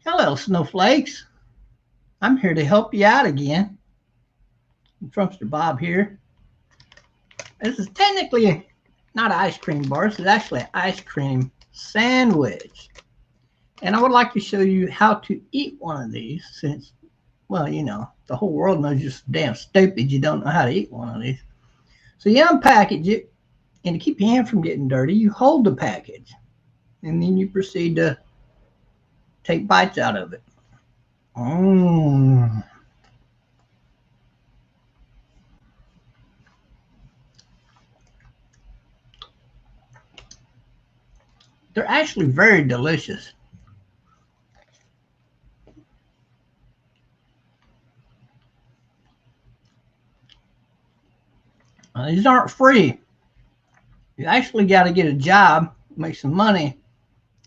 Hello, snowflakes. I'm here to help you out again. Trumpster Bob here. This is technically not an ice cream bar. This is actually an ice cream sandwich. And I would like to show you how to eat one of these since, well, you know, the whole world knows you're so damn stupid you don't know how to eat one of these. So you unpackage it, and to keep your hand from getting dirty, you hold the package. And then you proceed to take bites out of it. Mmm. They're actually very delicious. These aren't free. You actually got to get a job, make some money,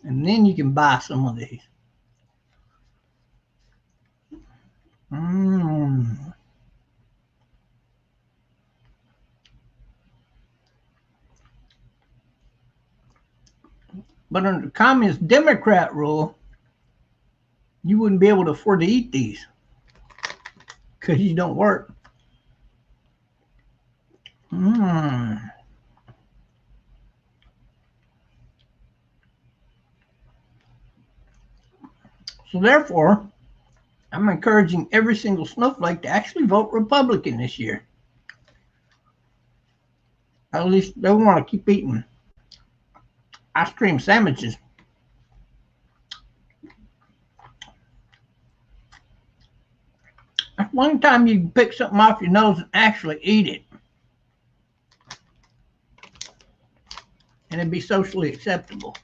and then you can buy some of these. Mmm. But under the Communist Democrat rule, you wouldn't be able to afford to eat these because you don't work. Mmm. So therefore, I'm encouraging every single snowflake to actually vote Republican this year. At least they want to keep eating ice cream sandwiches. That's one time you can pick something off your nose and actually eat it. And it'd be socially acceptable.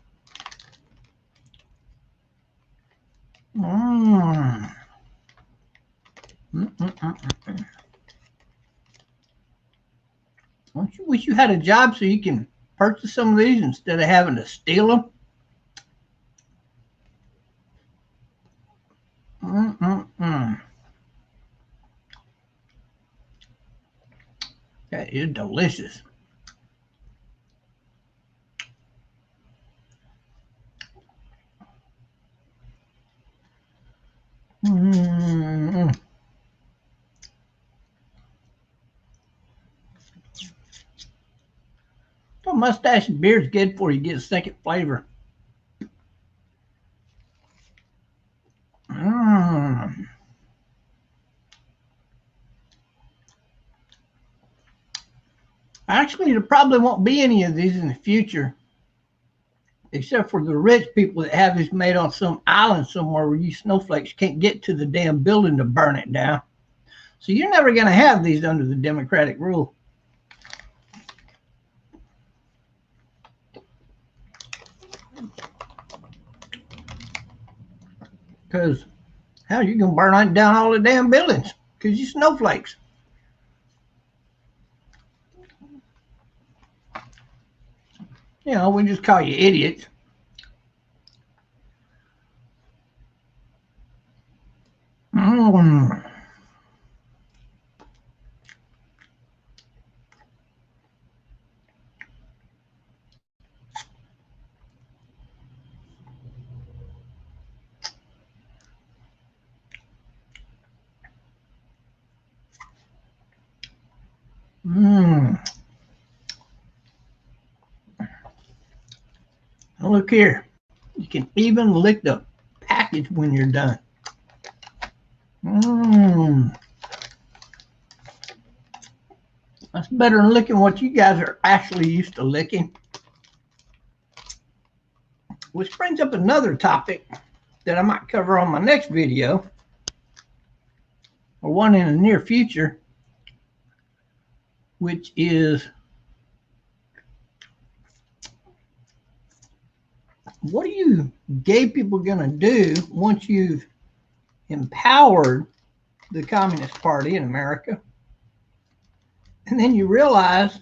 Mmm. Don't you wish you had a job so you can purchase some of these instead of having to steal them? That is delicious. Mm. So mustache and beard's good for you. Get a second flavor. Mm. Actually, there probably won't be any of these in the future, except for the rich people that have these made on some island somewhere where you snowflakes can't get to the damn building to burn it down. So you're never going to have these under the Democratic rule. Because how are you going to burn down all the damn buildings? Because you snowflakes. You know, we just call you idiots. Mm. Mm. Look here. You can even lick the package when you're done. Mmm. That's better than licking what you guys are actually used to licking. Which brings up another topic that I might cover on my next video, or one in the near future, which is what are you gay people going to do once you've empowered the Communist Party in America, and then you realize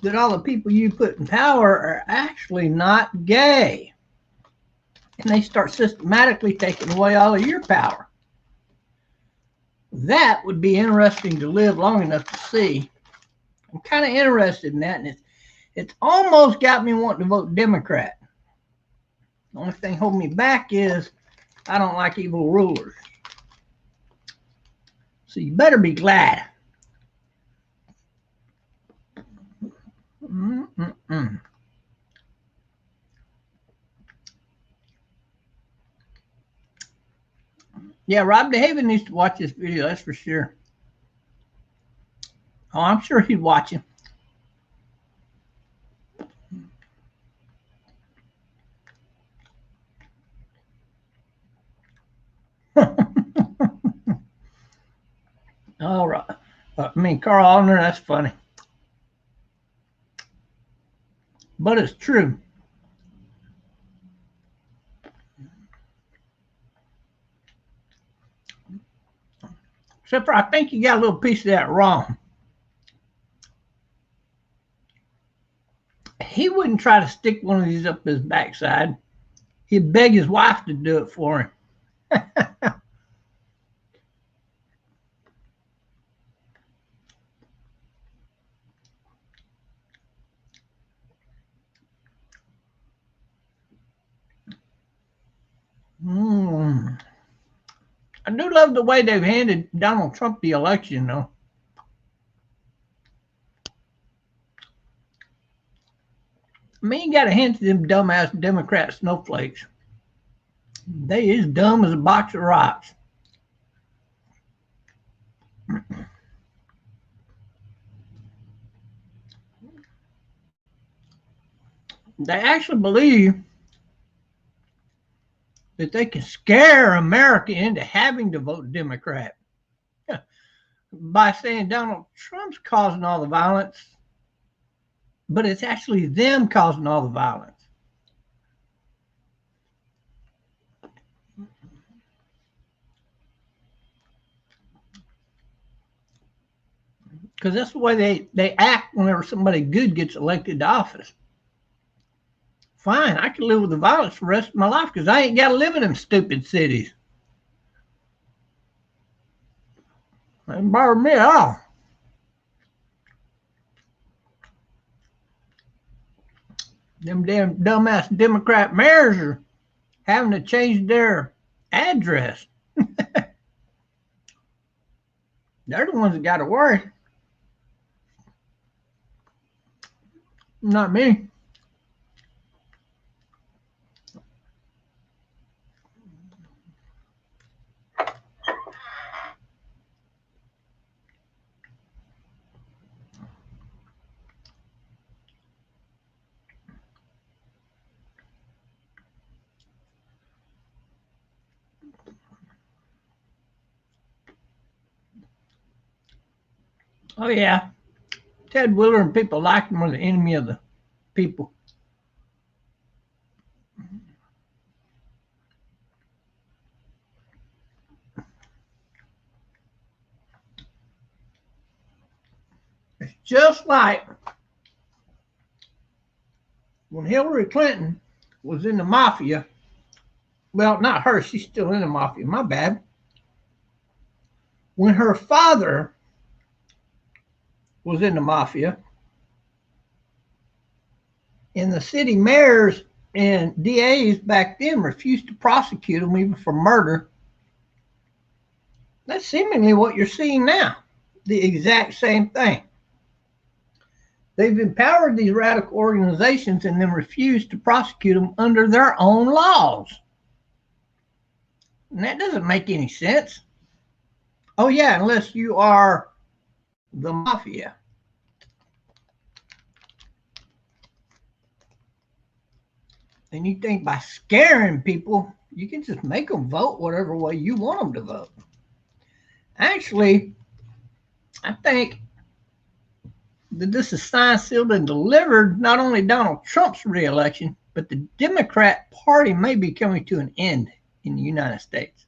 that all the people you put in power are actually not gay, and they start systematically taking away all of your power. That would be interesting to live long enough to see. I'm kind of interested in that, and it's almost got me wanting to vote Democrat. The only thing holding me back is I don't like evil rulers. So you better be glad. Mm-mm-mm. Yeah, Rob DeHaven needs to watch this video, that's for sure. Oh, I'm sure he'd watch him. All right. Carl Allner, that's funny. But it's true. Except for I think you got a little piece of that wrong. He wouldn't try to stick one of these up his backside. He'd beg his wife to do it for him. Mm. I do love the way they've handed Donald Trump the election, though. I mean, you got to hand to them dumbass Democrat snowflakes. They as dumb as a box of rocks. They actually believe that they can scare America into having to vote Democrat by saying Donald Trump's causing all the violence, but it's actually them causing all the violence. Because that's the way they act whenever somebody good gets elected to office. Fine, I can live with the violence for the rest of my life because I ain't got to live in them stupid cities. They bother me at all. Them damn dumbass Democrat mayors are having to change their address. They're the ones that got to worry. Not me. Oh, yeah. Ted Wheeler and people like him are the enemy of the people. It's just like when Hillary Clinton was in the mafia. Well, not her, she's still in the mafia, my bad. When her father was in the mafia, and the city mayors and DAs back then refused to prosecute him even for murder. That's seemingly what you're seeing now. The exact same thing. They've empowered these radical organizations and then refused to prosecute them under their own laws. And that doesn't make any sense. Oh, yeah, unless you are the mafia. And you think by scaring people, you can just make them vote whatever way you want them to vote. Actually, I think that this is signed, sealed, and delivered not only Donald Trump's reelection, but the Democrat Party may be coming to an end in the United States.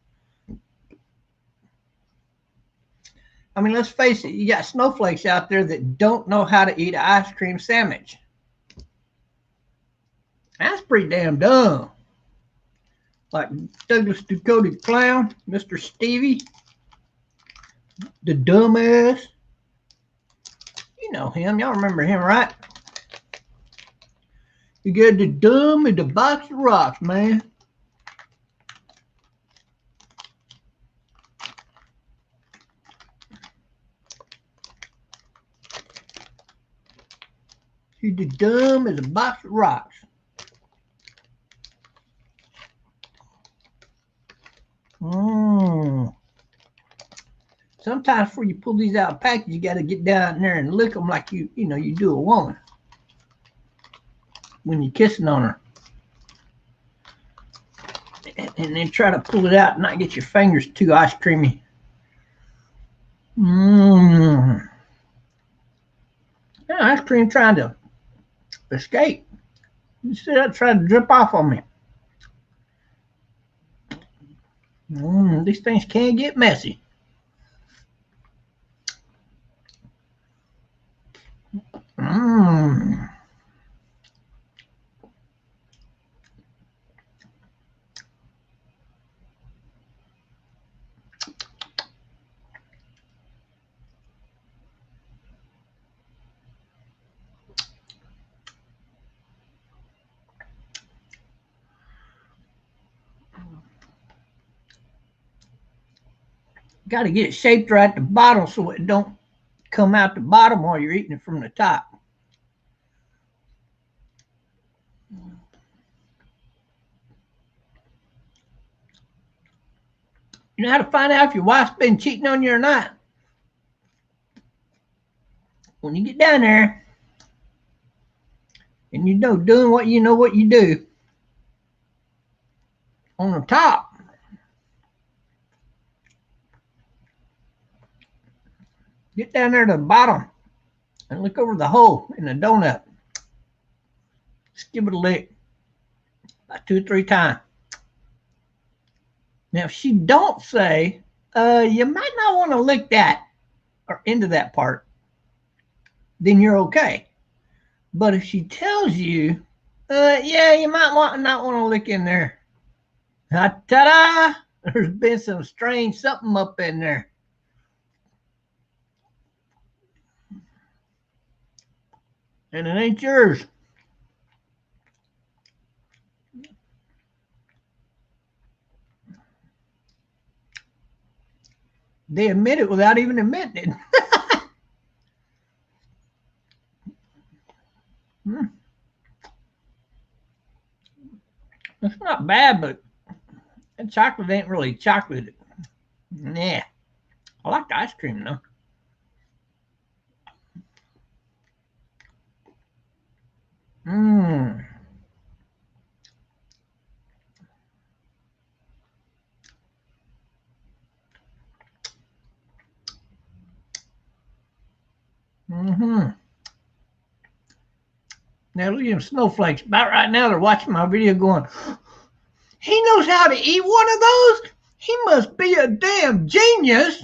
I mean, let's face it, you got snowflakes out there that don't know how to eat an ice cream sandwich. That's pretty damn dumb. Like Douglas Ducote Clown, Mr. Stevie, the dumbass. You know him. Y'all remember him, right? You get the dumb in the box of rocks, man. You're the dumb as a box of rocks. Sometimes before you pull these out of package, you got to get down there and lick them like you do a woman when you're kissing on her. And then try to pull it out and not get your fingers too ice creamy. Yeah, ice cream trying to escape. Instead of trying to drip off on me. These things can get messy. Got to get it shaped right at the bottom so it don't come out the bottom while you're eating it from the top. You know how to find out if your wife's been cheating on you or not? When you get down there and you know doing what you know what you do on the top, get down there to the bottom and look over the hole in the donut. Just give it a lick about 2 or 3 times. Now, if she don't say, you might not want to lick that or into that part, then you're okay. But if she tells you, yeah, you might not want to lick in there, ta-da! There's been some strange something up in there. And it ain't yours. They admit it without even admitting it. It's not bad, but that chocolate ain't really chocolate. Yeah. I like the ice cream, though. Now look at them snowflakes. About right now, they're watching my video going, he knows how to eat one of those? He must be a damn genius.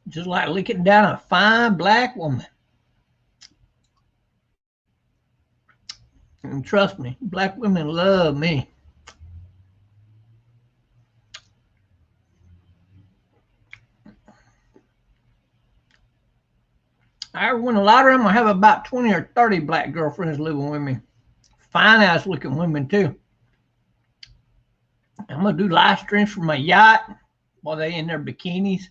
Just like licking down a fine black woman. And trust me, black women love me. I ever win a lottery, I'm going to have about 20 or 30 black girlfriends living with me. Fine ass looking women, too. I'm going to do live streams from my yacht while they in their bikinis.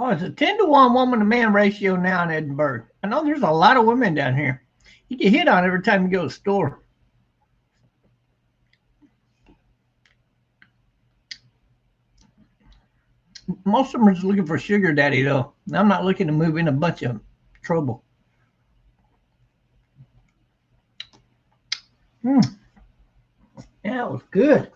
Oh, it's a 10-to-1 woman-to-man ratio now in Edinburgh. I know there's a lot of women down here. You get hit on every time you go to the store. Most of them are just looking for a sugar daddy, though. I'm not looking to move in a bunch of trouble. That was good.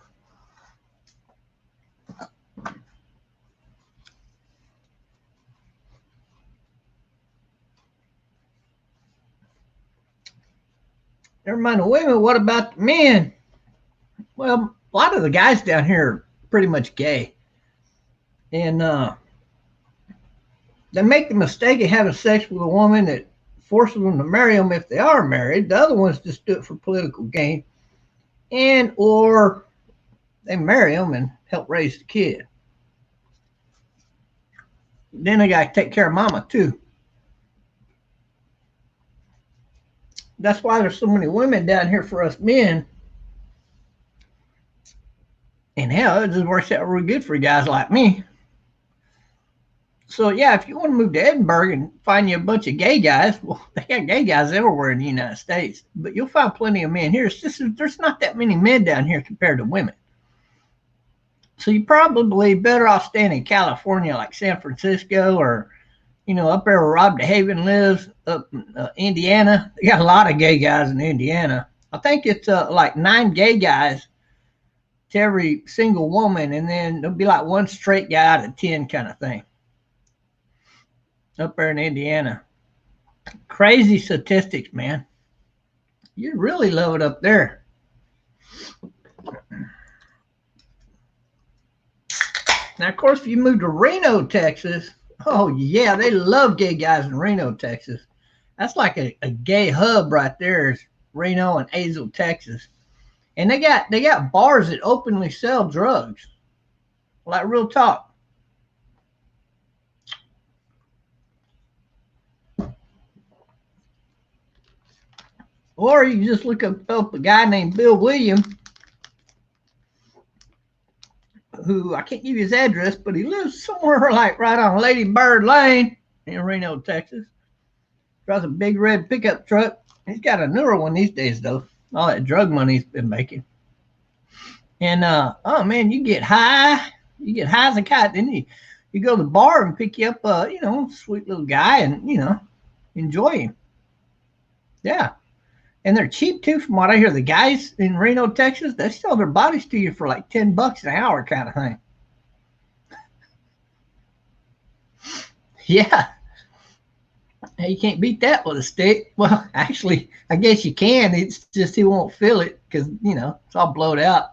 Never mind the women. What about the men? Well, a lot of the guys down here are pretty much gay, and they make the mistake of having sex with a woman that forces them to marry them if they are married. The other ones just do it for political gain, and or they marry them and help raise the kid. Then they got to take care of mama too. That's why there's so many women down here for us men. And hell, it just works out real good for guys like me. So yeah, if you want to move to Edinburgh and find you a bunch of gay guys, well, they got gay guys everywhere in the United States, but you'll find plenty of men here. It's just there's not that many men down here compared to women. So you're probably better off staying in California, like San Francisco, or up there where Rob DeHaven lives, up in Indiana. They got a lot of gay guys in Indiana. I think it's like 9 gay guys to every single woman, and then there'll be like 1 straight guy out of 10 kind of thing up there in Indiana. Crazy statistics, man. You really love it up there. Now, of course, if you move to Reno, Texas, oh yeah, they love gay guys in Reno, Texas. That's like a gay hub right there. Is Reno and Azle, Texas, and they got bars that openly sell drugs, like real talk. Or you can just look up a guy named Bill Williams, who I can't give you his address, but he lives somewhere like right on Lady Bird Lane in Reno, Texas. Drives a big red pickup truck. He's got a newer one these days, though. All that drug money he's been making. And oh man, you get high. You get high as a kite. Then you go to the bar and pick you up sweet little guy and enjoy him. Yeah. And they're cheap too, from what I hear. The guys in Reno, Texas, they sell their bodies to you for like $10 an hour, kind of thing. Yeah, you can't beat that with a stick. Well, actually, I guess you can. It's just he won't feel it because it's all blowed out.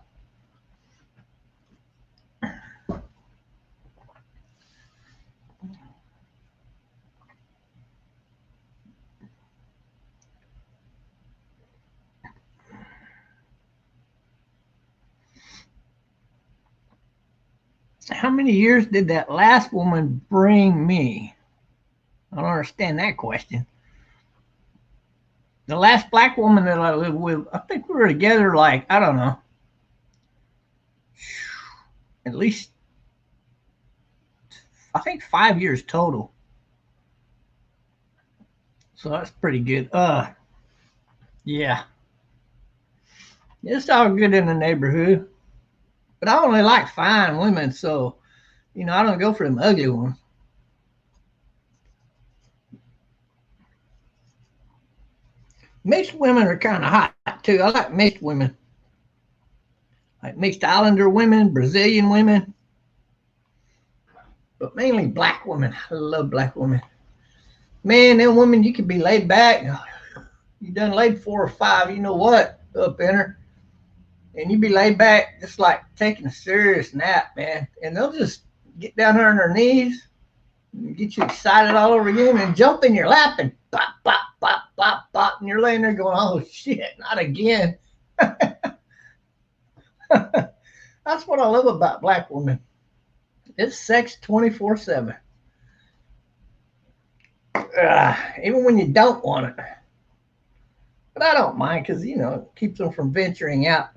How many years did that last woman bring me? I don't understand that question. The last black woman that I lived with, I think we were together like, I don't know, at least, I think 5 years total. So that's pretty good. Yeah. It's all good in the neighborhood. But I only like fine women, so I don't go for them ugly ones. Mixed women are kind of hot too. I like mixed women, like mixed Islander women, Brazilian women, but mainly black women. I love black women. Man, them women, you can be laid back. You done laid 4 or 5, you know what, up in her, and you be laid back, just like taking a serious nap, man. And they'll just get down there on their knees, get you excited all over again, and jump in your lap and pop, pop, pop, pop, pop, and you're laying there going, "Oh shit, not again." That's what I love about black women. It's sex 24/7. Even when you don't want it. But I don't mind because, it keeps them from venturing out.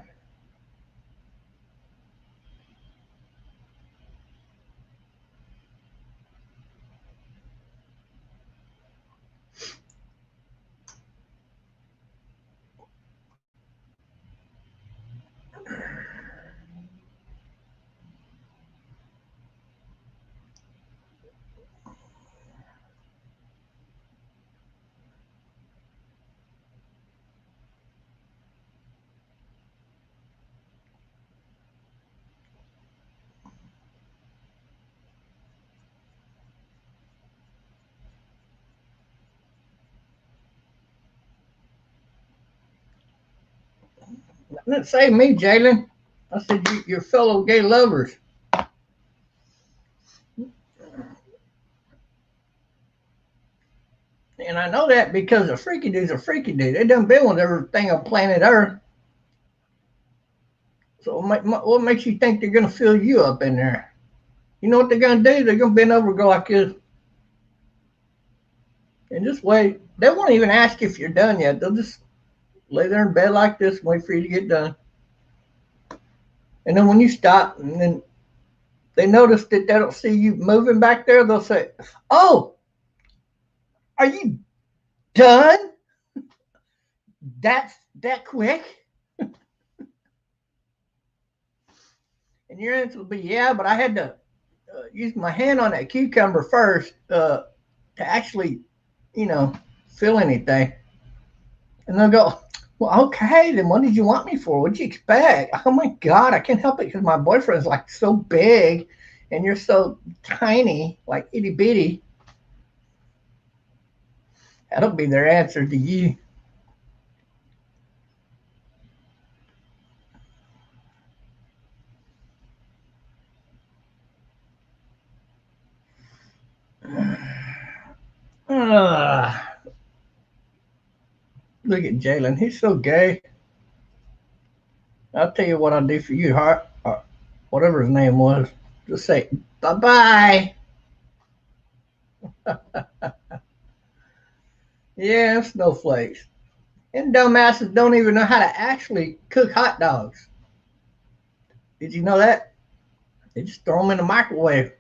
I didn't say me, Jalen. I said your fellow gay lovers. And I know that because a freaky dude's a freaky dude. They done been with everything on planet Earth. So what makes you think they're going to fill you up in there? You know what they're going to do? They're going to bend over and go like this. And just wait. They won't even ask if you're done yet. They'll just lay there in bed like this and wait for you to get done. And then when you stop and then they notice that they don't see you moving back there, they'll say, "Oh, are you done? That's that quick?" And your answer will be, "Yeah, but I had to use my hand on that cucumber first to actually, you know, feel anything." And they'll go, "Well, okay, then what did you want me for? What'd you expect? Oh my God, I can't help it because my boyfriend's like so big and you're so tiny, like itty bitty." That'll be their answer to you. Uh, Look at Jalen. He's so gay. I'll tell you what I'll do for you, Hart, or whatever his name was. Just say bye bye. Yeah, snowflakes. And dumbasses don't even know how to actually cook hot dogs. Did you know that? They just throw them in the microwave.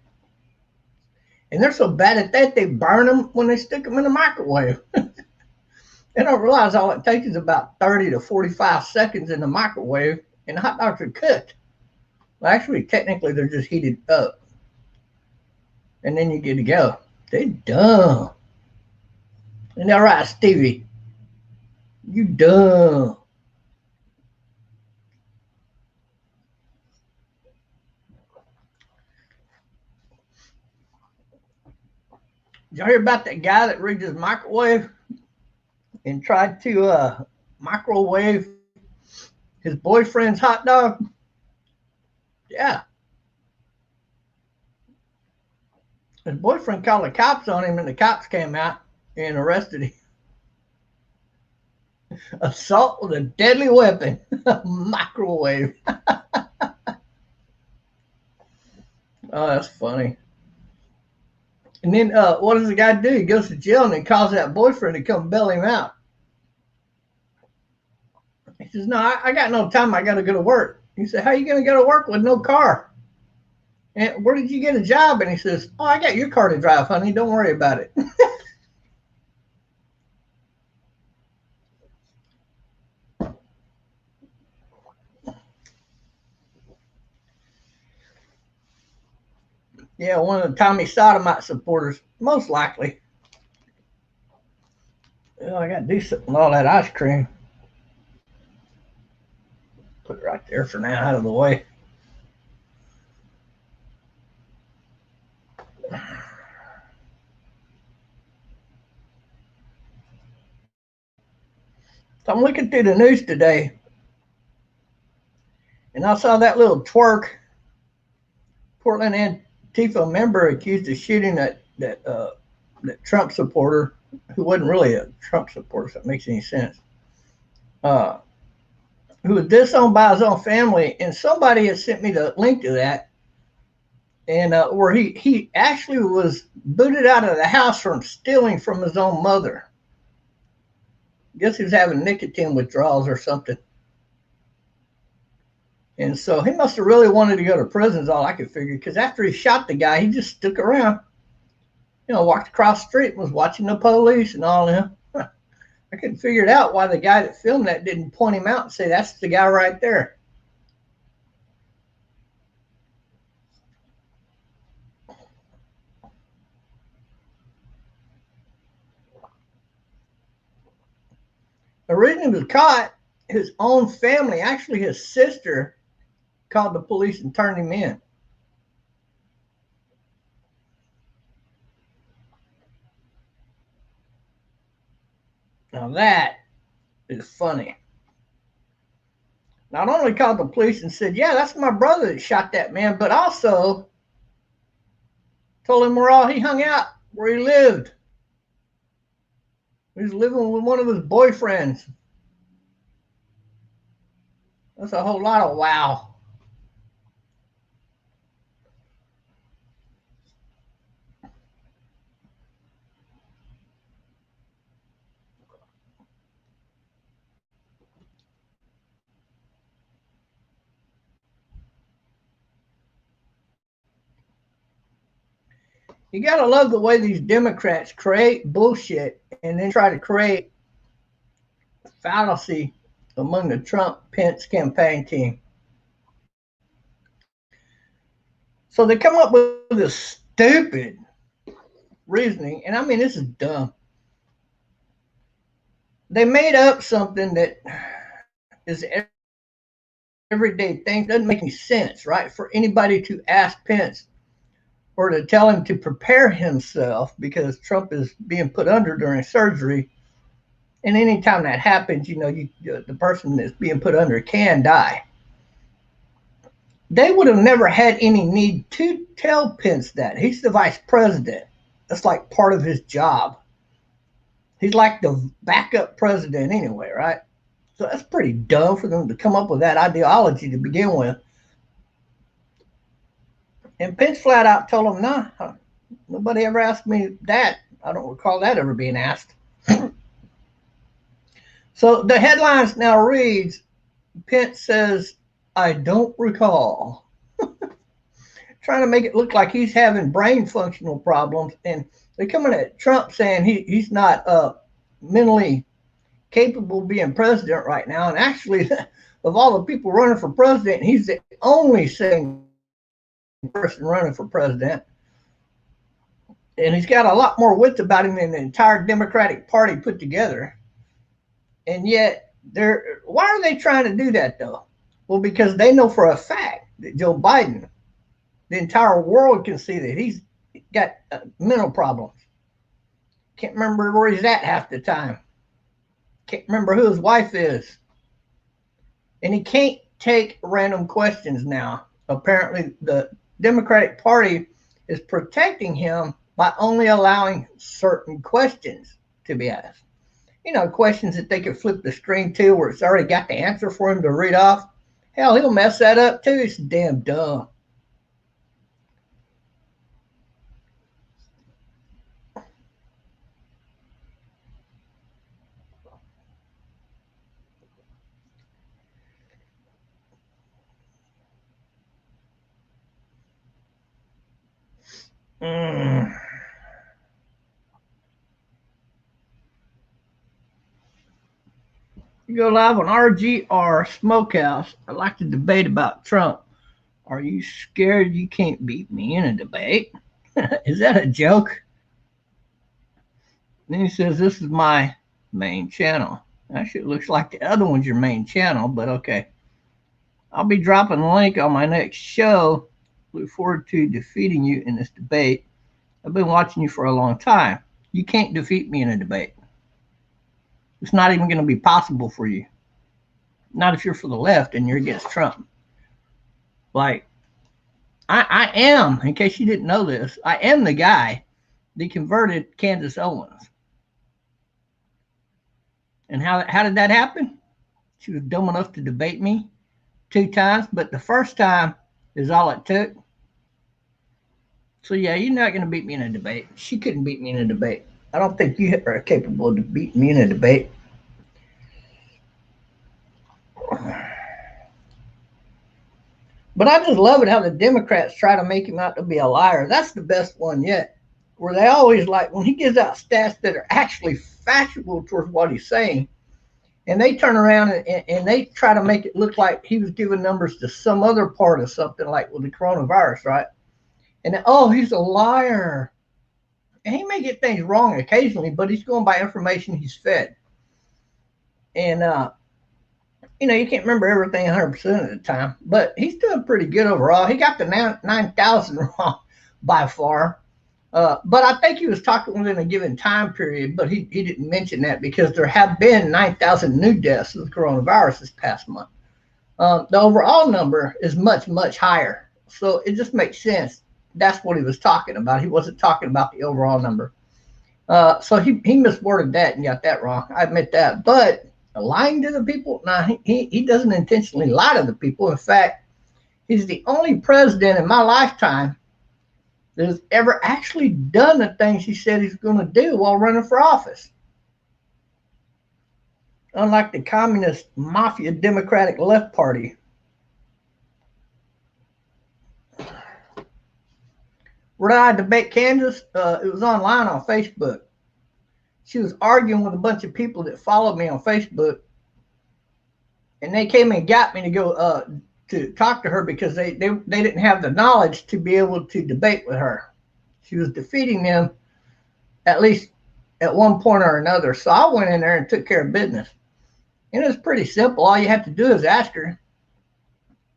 And they're so bad at that, they burn them when they stick them in the microwave. They don't realize all it takes is about 30 to 45 seconds in the microwave, and the hot dogs are cooked. Well, actually, technically, they're just heated up. And then you get to go. They dumb. And all right, Stevie, you dumb. Did y'all hear about that guy that rigged his microwave and tried to microwave his boyfriend's hot dog? Yeah. His boyfriend called the cops on him, and the cops came out and arrested him. Assault with a deadly weapon, microwave. Oh, that's funny. And then what does the guy do? He goes to jail and he calls that boyfriend to come bail him out. He says, "No, I got no time. I got to go to work." He said, "How are you going to go to work with no car? And where did you get a job?" And he says, "Oh, I got your car to drive, honey. Don't worry about it." Yeah, one of the Tommy Sodomite supporters, most likely. Oh, I got to do something with all that ice cream. Put it right there for now, out of the way. So I'm looking through the news today, and I saw that little twerk Portland Antifa member accused of shooting that Trump supporter who wasn't really a Trump supporter, if that makes any sense. Uh, who was disowned by his own family, and somebody had sent me the link to that, and where he actually was booted out of the house from stealing from his own mother. I guess he was having nicotine withdrawals or something. And so he must have really wanted to go to prison, is all I could figure, because after he shot the guy, he just stuck around, walked across the street and was watching the police and all that. I couldn't figure it out why the guy that filmed that didn't point him out and say, "That's the guy right there." The reason he was caught, his own family, actually his sister, called the police and turned him in. Now that is funny. not only called the police and said, yeah, that's my brother that shot that man, but also told him where all he hung out, where he lived. He was living with one of his boyfriends. That's a whole lot of wow. You got to love the way these Democrats create bullshit and then try to create fallacy among the Trump Pence campaign team. So they come up with this stupid reasoning, and I mean, this is dumb. They made up something that is everyday thing, doesn't make any sense, right? For anybody to ask Pence or to tell him to prepare himself because Trump is being put under during surgery. And anytime that happens, the person that's being put under can die. They would have never had any need to tell Pence that. He's the vice president. That's like part of his job. He's like the backup president anyway, right? So that's pretty dumb for them to come up with that ideology to begin with. And Pence flat out told him, nah, nobody ever asked me that. I don't recall that ever being asked. So the headlines now reads, Pence says, I don't recall. Trying to make it look like he's having brain functional problems. And they're coming at Trump saying he's not mentally capable of being president right now. And actually, of all the people running for president, he's the only sane person running for president. And he's got a lot more wits about him than the entire Democratic Party put together. And yet, why are they trying to do that, though? Well, because they know for a fact that Joe Biden, the entire world can see that he's got mental problems. Can't remember where he's at half the time. Can't remember who his wife is. And he can't take random questions now. Apparently, the Democratic Party is protecting him by only allowing certain questions to be asked. Questions that they could flip the screen to where it's already got the answer for him to read off. Hell, he'll mess that up too. It's damn dumb. You go live on RGR Smokehouse. I like to debate about Trump. Are you scared you can't beat me in a debate? Is that a joke? Then he says, this is my main channel. Actually, it looks like the other one's your main channel, but okay. I'll be dropping a link on my next show. Look forward to defeating you in this debate. I've been watching you for a long time. You can't defeat me in a debate. It's not even going to be possible for you. Not if you're for the left and you're against Trump. Like, I am, in case you didn't know this, I am the guy that converted Candace Owens. And how did that happen? She was dumb enough to debate me 2 times, but the first time is all it took. So yeah, you're not going to beat me in a debate. She couldn't beat me in a debate. I don't think you are capable of beating me in a debate. But I just love it how the Democrats try to make him out to be a liar. That's the best one yet. Where they always like, when he gives out stats that are actually factual towards what he's saying, and they turn around and they try to make it look like he was giving numbers to some other part of something, like with the coronavirus, right? And then, he's a liar. And he may get things wrong occasionally, but he's going by information he's fed. And, you can't remember everything 100% of the time, but he's doing pretty good overall. He got the 9,000 wrong by far. But I think he was talking within a given time period, but he didn't mention that because there have been 9,000 new deaths of the coronavirus this past month. The overall number is much, much higher. So it just makes sense. That's what he was talking about. He wasn't talking about the overall number. So he misworded that and got that wrong. I admit that. But lying to the people, nah, he doesn't intentionally lie to the people. In fact, he's the only president in my lifetime that has ever actually done the things he said he's going to do while running for office. Unlike the communist mafia Democratic Left Party. Where did I debate Kansas? It was online on Facebook. She was arguing with a bunch of people that followed me on Facebook, and they came and got me to go to talk to her because they didn't have the knowledge to be able to debate with her. She was defeating them at least at one point or another. So I went in there and took care of business. And it was pretty simple. All you have to do is ask her,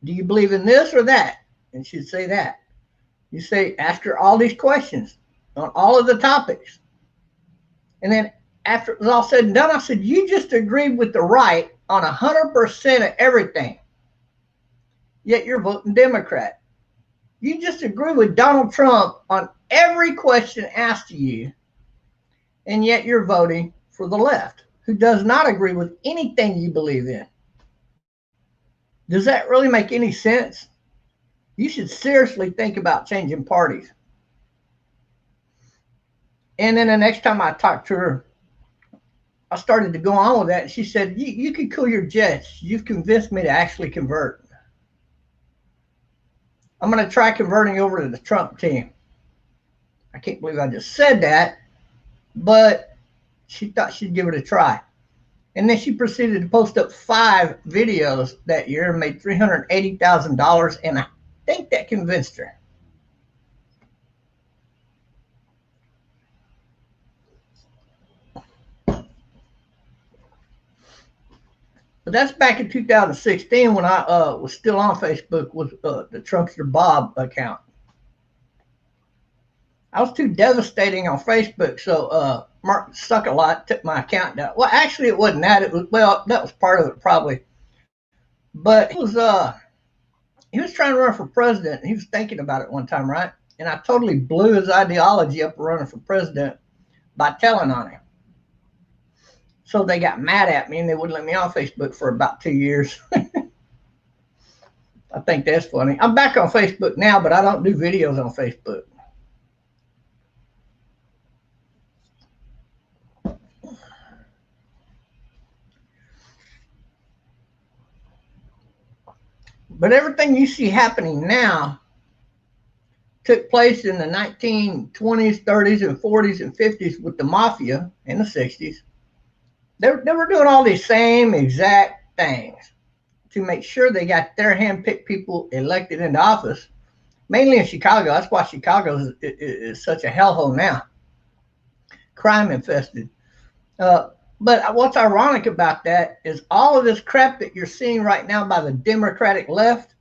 do you believe in this or that? And she'd say that. You say, ask her all these questions on all of the topics. And then after it was all said and done, I said, you just agreed with the right on 100% of everything. Yet you're voting Democrat. You just agree with Donald Trump on every question asked to you. And yet you're voting for the left, who does not agree with anything you believe in. Does that really make any sense? You should seriously think about changing parties. And then the next time I talked to her, I started to go on with that. And she said, you can cool your jets. You've convinced me to actually convert. I'm going to try converting over to the Trump team. I can't believe I just said that, but she thought she'd give it a try. And then she proceeded to post up 5 videos that year and made $380,000, and I think that convinced her. But that's back in 2016 when I was still on Facebook with the Trumpster Bob account. I was too devastating on Facebook, so Mark Suck-a-Lot took my account down. Well, actually, it wasn't that. It was, well, that was part of it probably. But he was trying to run for president. He was thinking about it one time, right? And I totally blew his ideology up running for president by telling on him. So they got mad at me and they wouldn't let me on Facebook for about 2 years. I think that's funny. I'm back on Facebook now, but I don't do videos on Facebook. But everything you see happening now took place in the 1920s, 30s, and 40s, and 50s with the mafia in the 60s. They were doing all these same exact things to make sure they got their hand-picked people elected into office, mainly in Chicago. That's why Chicago is such a hellhole now, crime-infested. But what's ironic about that is all of this crap that you're seeing right now by the Democratic left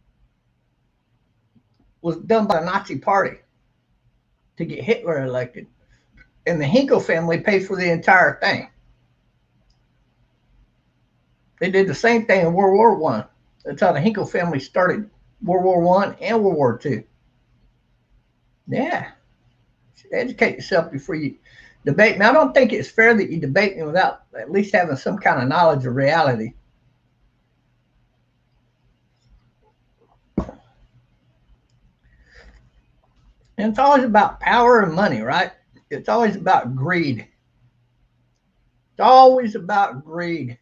was done by the Nazi Party to get Hitler elected. And the Hinkle family paid for the entire thing. They did the same thing in World War I. That's how the Hinkle family started World War I and World War II. Yeah. You should educate yourself before you debate me. I don't think it's fair that you debate me without at least having some kind of knowledge of reality. And it's always about power and money, right? It's always about greed. It's always about greed.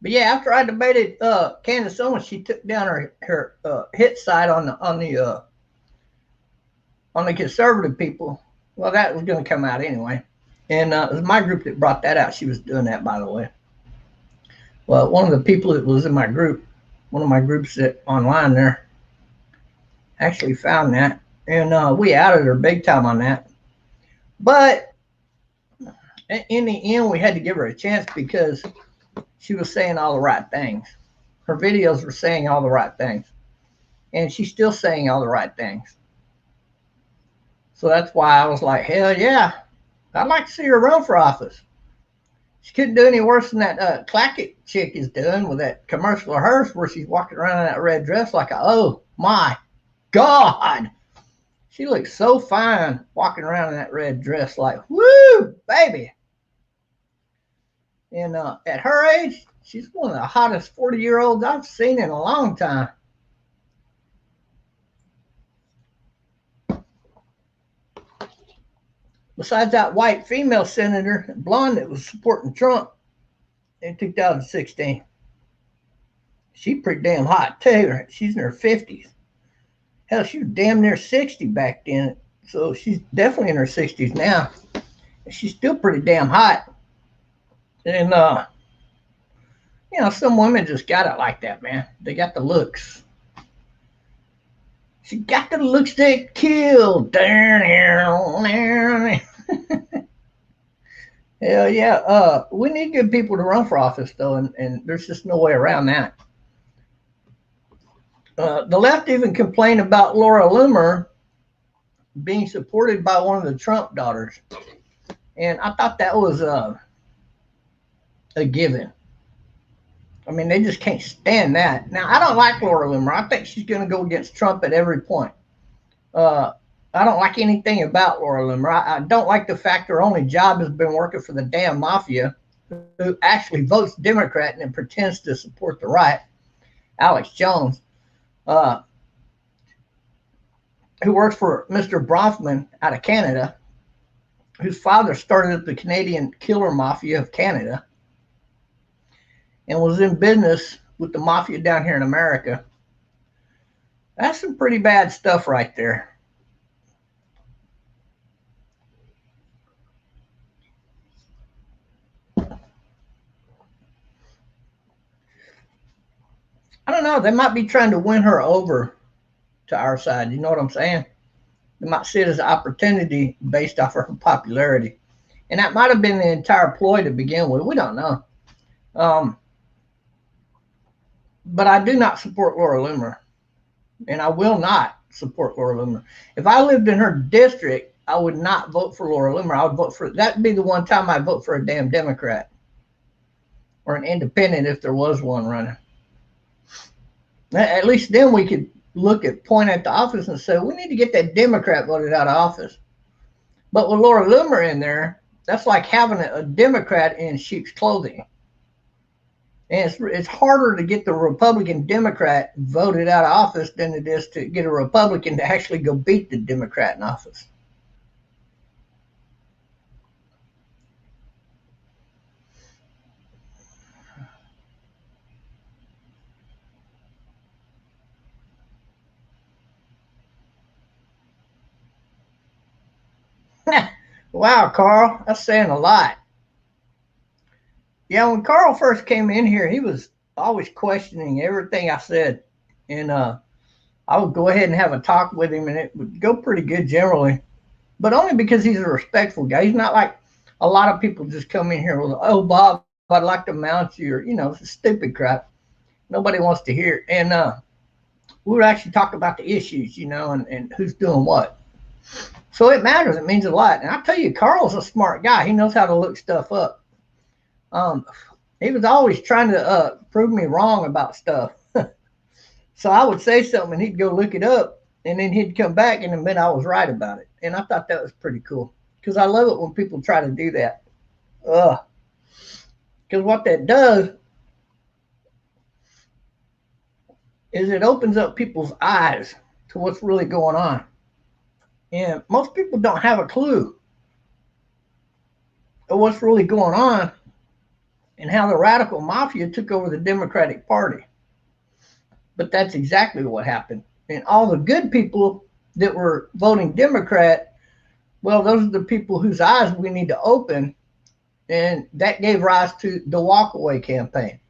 But yeah, after I debated Candace Owens, she took down her hit site on the conservative people. Well, that was going to come out anyway. And it was my group that brought that out. She was doing that, by the way. Well, one of the people that was in my group, one of my groups that online there, actually found that. And we outed her big time on that. But in the end, we had to give her a chance because she was saying all the right things. Her videos were saying all the right things. And she's still saying all the right things. So that's why I was like, hell yeah, I'd like to see her run for office. She couldn't do any worse than that Clackett chick is doing with that commercial of hers where she's walking around in that red dress like, oh my God. She looks so fine walking around in that red dress like, woo, baby. And at her age, she's one of the hottest 40-year-olds I've seen in a long time. Besides that white female senator, blonde, that was supporting Trump in 2016. She's pretty damn hot too. She's in her 50s. Hell, she was damn near 60 back then. So she's definitely in her 60s now. She's still pretty damn hot. And, you know, some women just got it like that, man. They got the looks. She got the looks that kill. Hell yeah. We need good people to run for office, though, and there's just no way around that. The left even complained about Laura Loomer being supported by one of the Trump daughters. And I thought that was a given. I mean, they just can't stand that. Now, I don't like Laura Loomer. I think she's going to go against Trump at every point. I don't like anything about Laura Loomer. I don't like the fact her only job has been working for the damn mafia, who actually votes Democrat and pretends to support the right. Alex Jones, who works for Mr. Bronfman out of Canada, whose father started up the Canadian killer mafia of Canada and was in business with the mafia down here in America. That's some pretty bad stuff right there. I don't know. They might be trying to win her over to our side. You know what I'm saying? They might see it as an opportunity based off of her popularity. And that might have been the entire ploy to begin with. We don't know. But I do not support Laura Loomer. And I will not support Laura Loomer. If I lived in her district, I would not vote for Laura Loomer. I would vote for, that'd be the one time I'd vote for a damn Democrat or an independent if there was one running. At least then we could point at the office and say, we need to get that Democrat voted out of office. But with Laura Loomer in there, that's like having a Democrat in sheep's clothing. And it's harder to get the Republican Democrat voted out of office than it is to get a Republican to actually go beat the Democrat in office. Wow, Carl, that's saying a lot. Yeah, when Carl first came in here, he was always questioning everything I said. And I would go ahead and have a talk with him, and it would go pretty good generally. But only because he's a respectful guy. He's not like a lot of people just come in here with, oh, Bob, I'd like to mount you, or, you know, stupid crap. Nobody wants to hear it. And we would actually talk about the issues, you know, and who's doing what. So it matters. It means a lot. And I tell you, Carl's a smart guy. He knows how to look stuff up. He was always trying to prove me wrong about stuff. So I would say something and he'd go look it up, and then he'd come back and admit I was right about it. And I thought that was pretty cool because I love it when people try to do that. Because what that does is it opens up people's eyes to what's really going on. And most people don't have a clue of what's really going on and how the radical mafia took over the Democratic Party. But that's exactly what happened. And all the good people that were voting Democrat, well, those are the people whose eyes we need to open. And that gave rise to the walkaway campaign.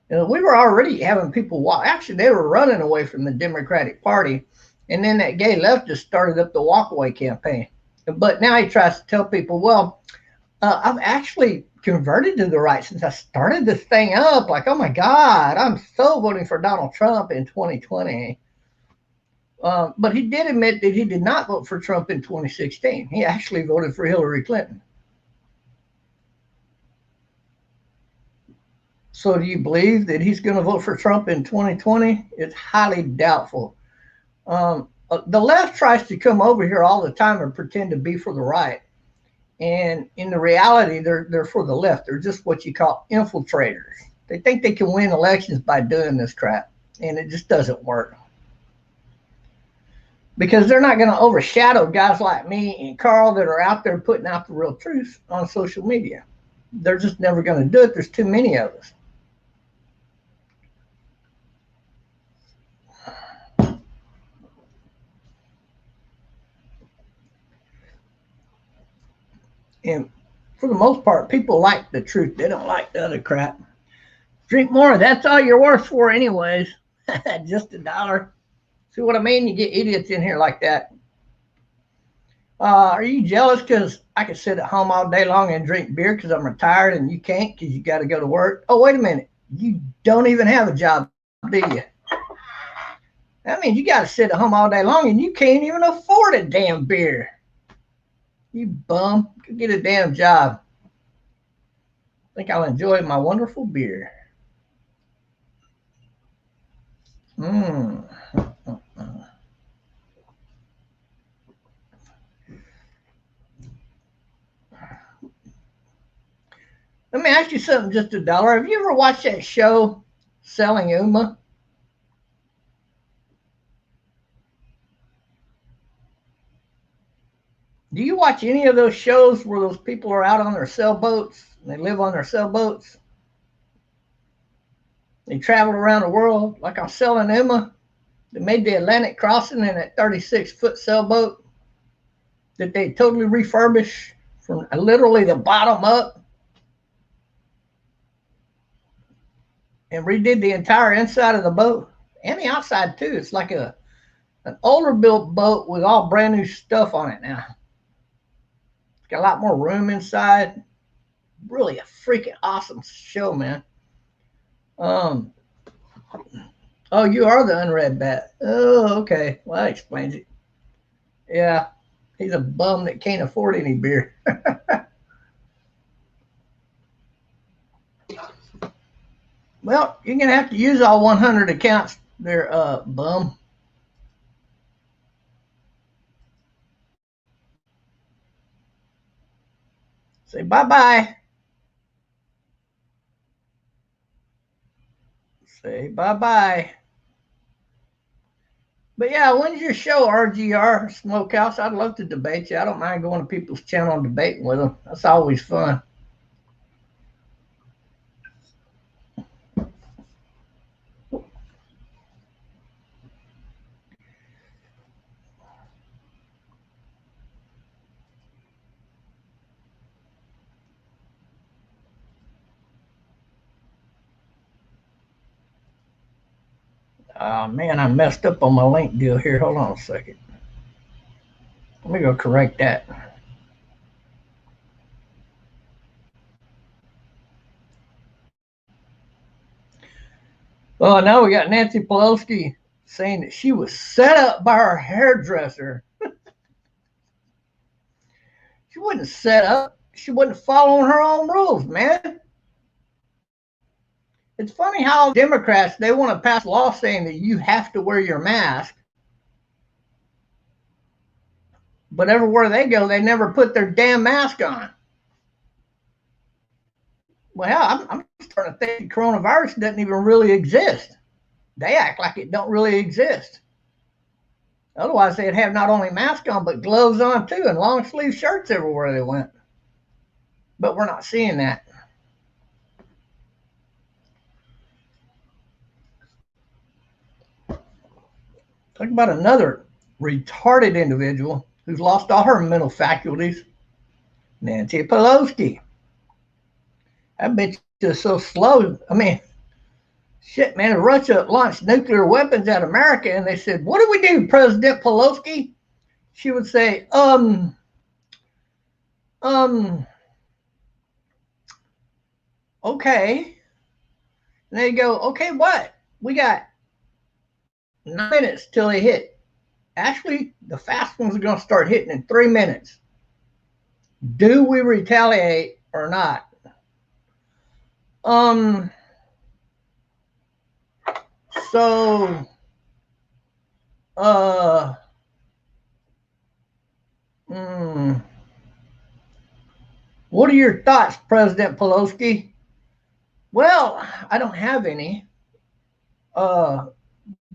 And we were already having people walk. Actually, they were running away from the Democratic Party. And then that gay leftist started up the walkaway campaign. But now he tries to tell people, well, I've actually converted to the right since I started this thing up. Like, oh my God, I'm so voting for Donald Trump in 2020. But he did admit that he did not vote for Trump in 2016. He actually voted for Hillary Clinton. So do you believe that he's going to vote for Trump in 2020? It's highly doubtful. The left tries to come over here all the time and pretend to be for the right. And in the reality, they're for the left. They're just what you call infiltrators. They think they can win elections by doing this crap, and it just doesn't work. Because they're not going to overshadow guys like me and Carl that are out there putting out the real truth on social media. They're just never going to do it. There's too many of us. And for the most part, people like the truth. They don't like the other crap. Drink more. That's all you're worth for anyways. Just $1. See what I mean? You get idiots in here like that. Are you jealous because I can sit at home all day long and drink beer because I'm retired and you can't because you got to go to work? Oh, wait a minute. You don't even have a job, do you? That means you got to sit at home all day long and you can't even afford a damn beer. You bum. Go get a damn job. I think I'll enjoy my wonderful beer. Mmm. Let me ask you something, just $1. Have you ever watched that show, Selling Uma? Do you watch any of those shows where those people are out on their sailboats and they live on their sailboats? They travel around the world like on Selling Uma. They made the Atlantic crossing in that 36-foot sailboat that they totally refurbished from literally the bottom up and redid the entire inside of the boat and the outside too. It's like an older built boat with all brand new stuff on it now. It's got a lot more room inside. Really a freaking awesome show, man. Oh, you are the unread bat. Oh, okay. Well, that explains it. Yeah, he's a bum that can't afford any beer. Well, you're going to have to use all 100 accounts there, bum. Say bye-bye. Say bye-bye. But yeah, when's your show, RGR Smokehouse? I'd love to debate you. I don't mind going to people's channel and debating with them. That's always fun. Man, I messed up on my link deal here. Hold on a second. Let me go correct that. Oh, now we got Nancy Pelosi saying that she was set up by her hairdresser. She wasn't set up. She wasn't following her own rules, man. It's funny how Democrats, they want to pass a law saying that you have to wear your mask. But everywhere they go, they never put their damn mask on. Well, I'm starting to think coronavirus doesn't even really exist. They act like it don't really exist. Otherwise, they'd have not only masks on, but gloves on too, and long sleeve shirts everywhere they went. But we're not seeing that. Talk about another retarded individual who's lost all her mental faculties. Nancy Pelosi. That bitch is so slow. I mean, shit, man. Russia launched nuclear weapons at America, and they said, "What do we do, President Pelosi?" She would say, okay. And they go, okay, what? We got 9 minutes till they hit. Actually, the fast ones are going to start hitting in 3 minutes. Do we retaliate or not? So, what are your thoughts, President Pelosi? Well, I don't have any. Uh,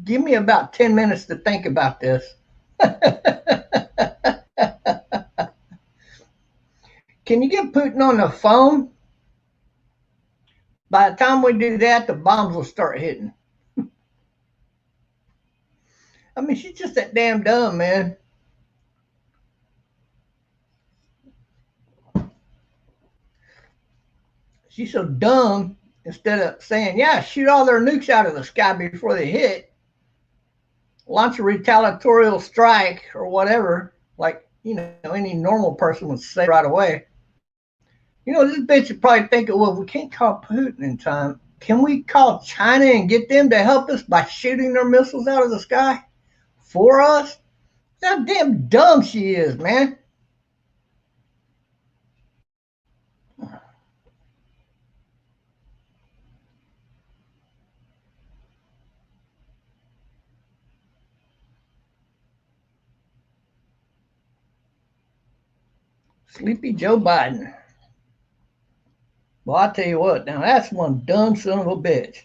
Give me about 10 minutes to think about this. Can you get Putin on the phone? By the time we do that, the bombs will start hitting. I mean, she's just that damn dumb, man. She's so dumb, instead of saying, yeah, shoot all their nukes out of the sky before they hit, launch a retaliatory strike or whatever, like, any normal person would say right away. This bitch would probably think, well, we can't call Putin in time. Can we call China and get them to help us by shooting their missiles out of the sky for us? How damn dumb she is, man. Sleepy Joe Biden. Well, I tell you what, now that's one dumb son of a bitch.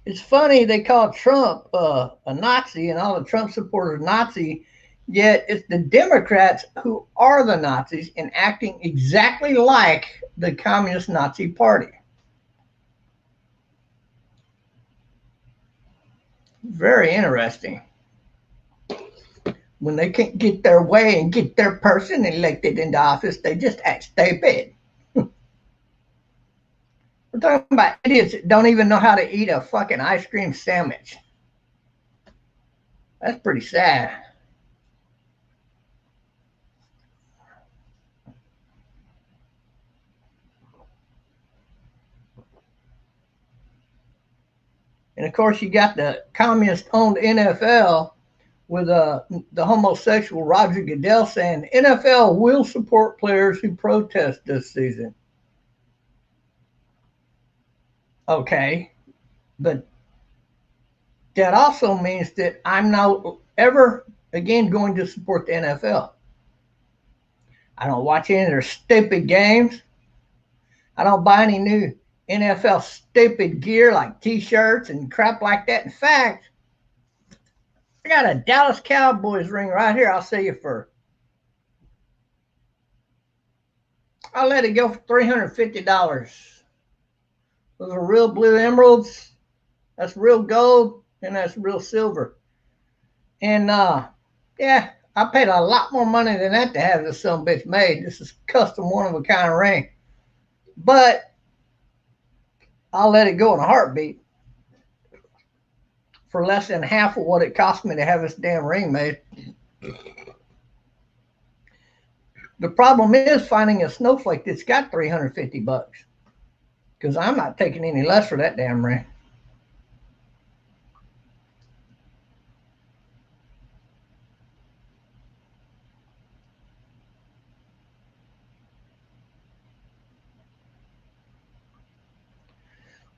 It's funny they call Trump a Nazi and all the Trump supporters Nazi, yet it's the Democrats who are the Nazis and acting exactly like the Communist Nazi Party. Very interesting. When they can't get their way and get their person elected into office, they just act stupid. We're talking about idiots that don't even know how to eat a fucking ice cream sandwich. That's pretty sad. And of course, you got the communist-owned NFL with the homosexual Roger Goodell saying NFL will support players who protest this season. Okay, but that also means that I'm not ever again going to support the NFL. I don't watch any of their stupid games. I don't buy any new NFL stupid gear like t-shirts and crap like that. In fact, I got a Dallas Cowboys ring right here. I'll sell you for. I'll let it go for $350. Those are real blue emeralds. That's real gold, and that's real silver. And yeah, I paid a lot more money than that to have this son of a bitch made. This is custom one of a kind ring. But I'll let it go in a heartbeat for less than half of what it cost me to have this damn ring made. The problem is finding a snowflake that's got $350, because I'm not taking any less for that damn ring.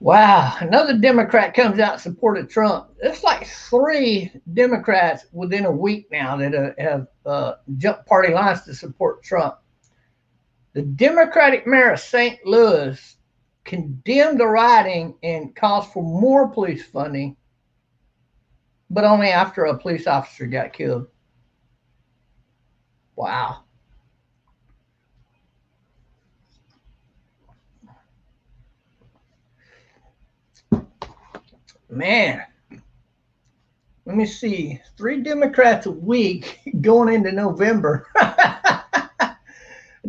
Wow, another Democrat comes out and supported Trump. It's like 3 Democrats within a week now that have jumped party lines to support Trump. The Democratic mayor of St. Louis condemned the rioting and calls for more police funding, but only after a police officer got killed. Wow. Man, let me see. 3 Democrats a week going into November.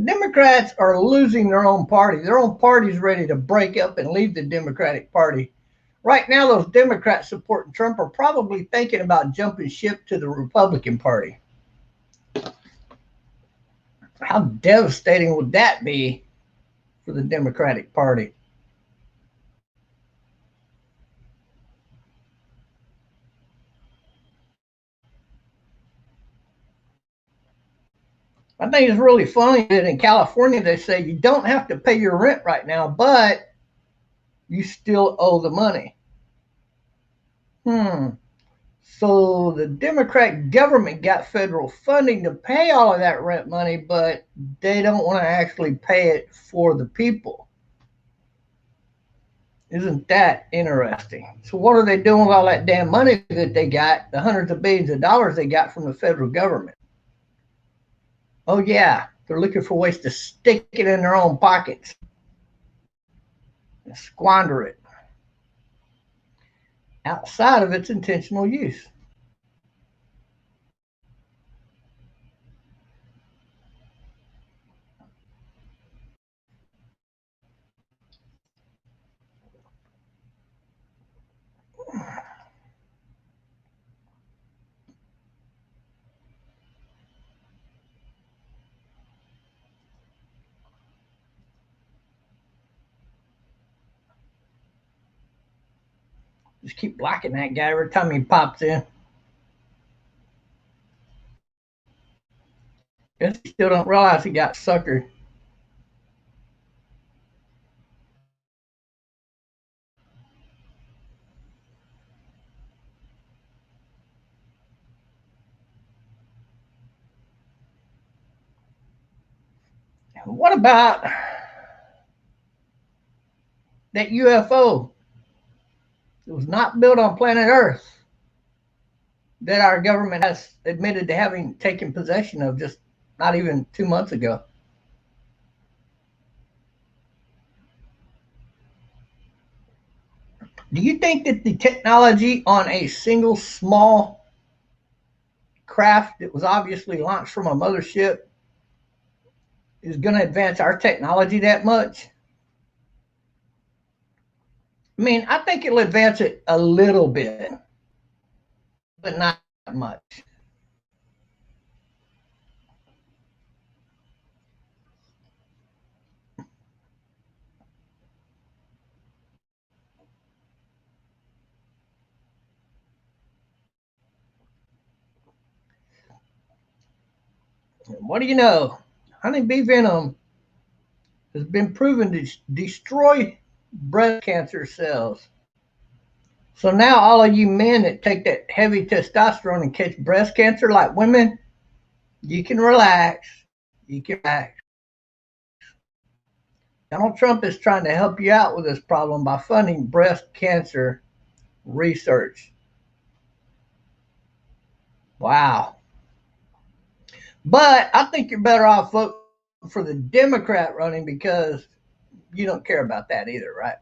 Democrats are losing their own party. Their own party's ready to break up and leave the Democratic Party. Right now, those Democrats supporting Trump are probably thinking about jumping ship to the Republican Party. How devastating would that be for the Democratic Party? I think it's really funny that in California they say you don't have to pay your rent right now, but you still owe the money. So the Democrat government got federal funding to pay all of that rent money, but they don't want to actually pay it for the people. Isn't that interesting? So what are they doing with all that damn money that they got, the hundreds of billions of dollars they got from the federal government? Oh yeah, they're looking for ways to stick it in their own pockets and squander it outside of its intentional use. Just keep blocking that guy every time he pops in. Guess he still don't realize he got suckered. What about that UFO? It was not built on planet Earth that our government has admitted to having taken possession of just not even 2 months ago. Do you think that the technology on a single small craft that was obviously launched from a mothership is going to advance our technology that much? I mean, I think it'll advance it a little bit, but not much. What do you know? Honeybee venom has been proven to destroy breast cancer cells. So now all of you men that take that heavy testosterone and catch breast cancer like women, you can relax. You can relax. Donald Trump is trying to help you out with this problem by funding breast cancer research. Wow. But I think you're better off voting for the Democrat running because you don't care about that either, right?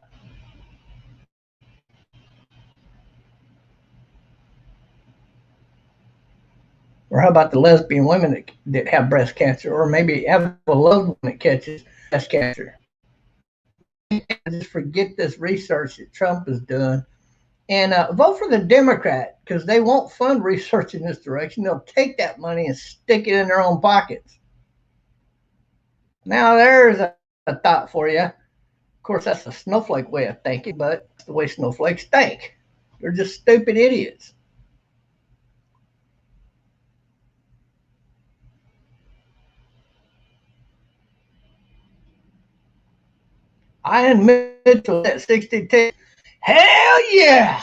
Or how about the lesbian women that have breast cancer, or maybe have a loved one that catches breast cancer? Just forget this research that Trump is doing and vote for the Democrat because they won't fund research in this direction. They'll take that money and stick it in their own pockets. Now, there's a thought for you. Of course, that's a snowflake way of thinking, but it's the way snowflakes think. They're just stupid idiots. Ian Mitchell at 62. Hell yeah!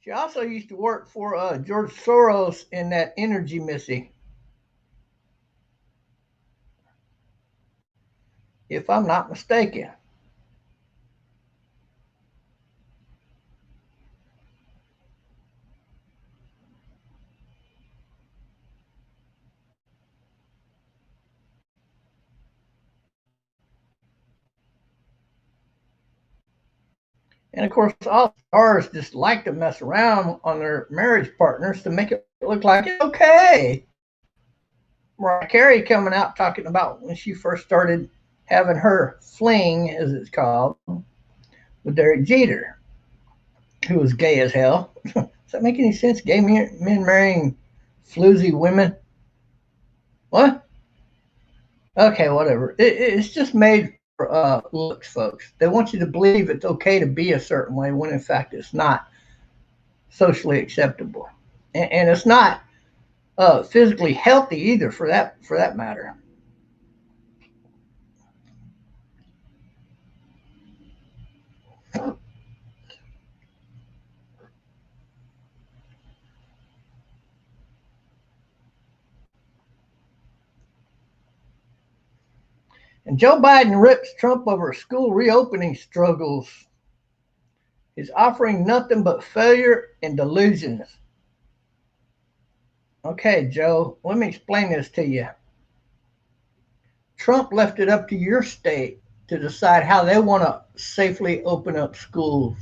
She also used to work for George Soros in that energy missy, if I'm not mistaken. And of course, all stars just like to mess around on their marriage partners to make it look like it's okay. Mariah Carey coming out talking about when she first started having her fling, as it's called, with Derek Jeter, who was gay as hell. Does that make any sense? Gay men marrying floozy women? What? Okay, whatever. It's just made for looks, folks. They want you to believe it's okay to be a certain way when in fact it's not socially acceptable. and it's not physically healthy either, for that matter. And Joe Biden rips Trump over school reopening struggles. He's offering nothing but failure and delusions. Okay, Joe, let me explain this to you. Trump left it up to your state to decide how they want to safely open up schools.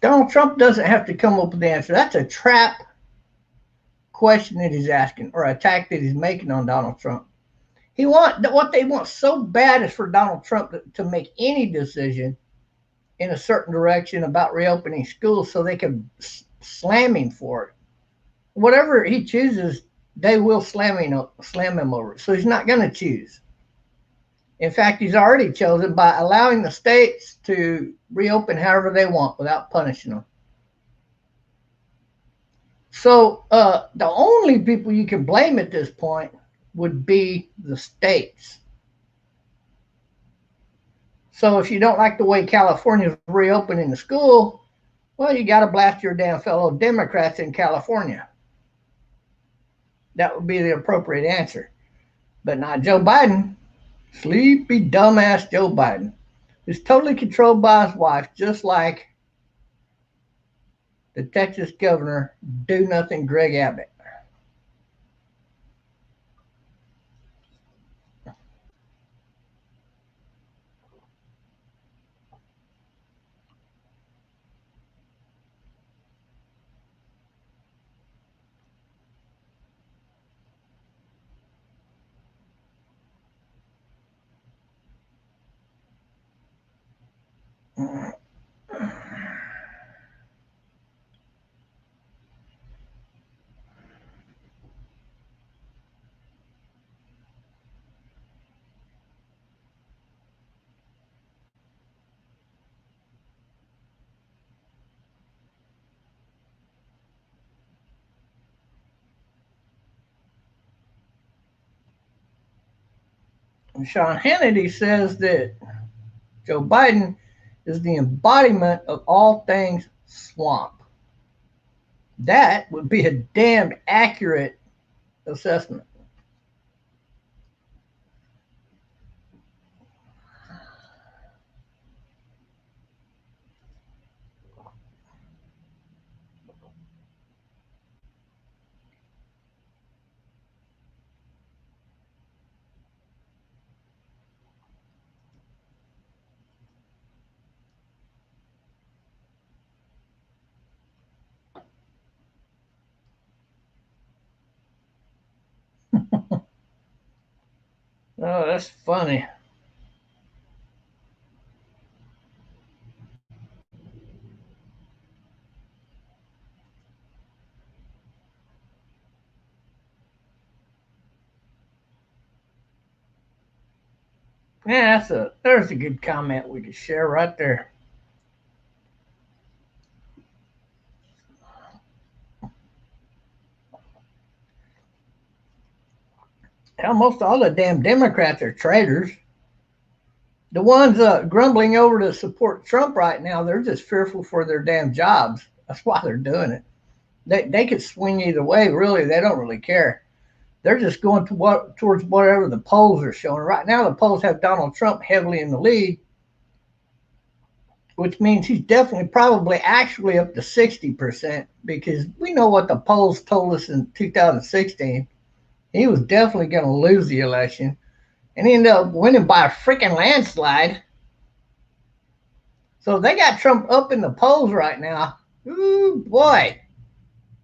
Donald Trump doesn't have to come up with the answer. That's a trap question that he's asking, or attack that he's making on Donald Trump. What they want so bad is for Donald Trump to make any decision in a certain direction about reopening schools so they can slam him for it. Whatever he chooses, they will slam him over. So he's not going to choose. In fact, he's already chosen by allowing the states to reopen however they want without punishing them. So the only people you can blame at this point would be the states. So if you don't like the way California is reopening the school, well, you got to blast your damn fellow Democrats in California. That would be the appropriate answer. But not Joe Biden. Sleepy, dumbass Joe Biden, who's totally controlled by his wife, just like the Texas governor, do nothing Greg Abbott. And Sean Hannity says that Joe Biden is the embodiment of all things swamp. That would be a damned accurate assessment. Oh, that's funny. Yeah, there's a good comment we could share right there. Hell, most all the damn Democrats are traitors. The ones grumbling over to support Trump right now, they're just fearful for their damn jobs. That's why they're doing it. They could swing either way, really. They don't really care. They're just going towards whatever the polls are showing. Right now, the polls have Donald Trump heavily in the lead, which means he's definitely probably actually up to 60%, because we know what the polls told us in 2016. He was definitely going to lose the election, and he ended up winning by a freaking landslide. So they got Trump up in the polls right now. Ooh, boy.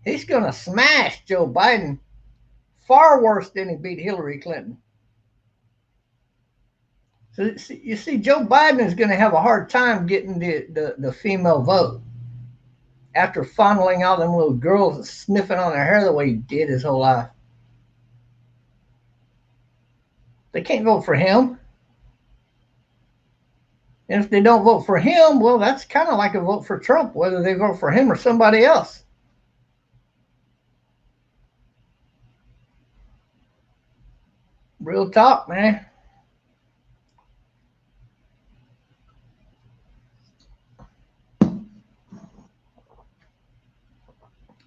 He's going to smash Joe Biden far worse than he beat Hillary Clinton. So you see, Joe Biden is going to have a hard time getting the female vote after fondling all them little girls and sniffing on their hair the way he did his whole life. They can't vote for him. And if they don't vote for him, well, that's kind of like a vote for Trump, whether they vote for him or somebody else. Real talk, man.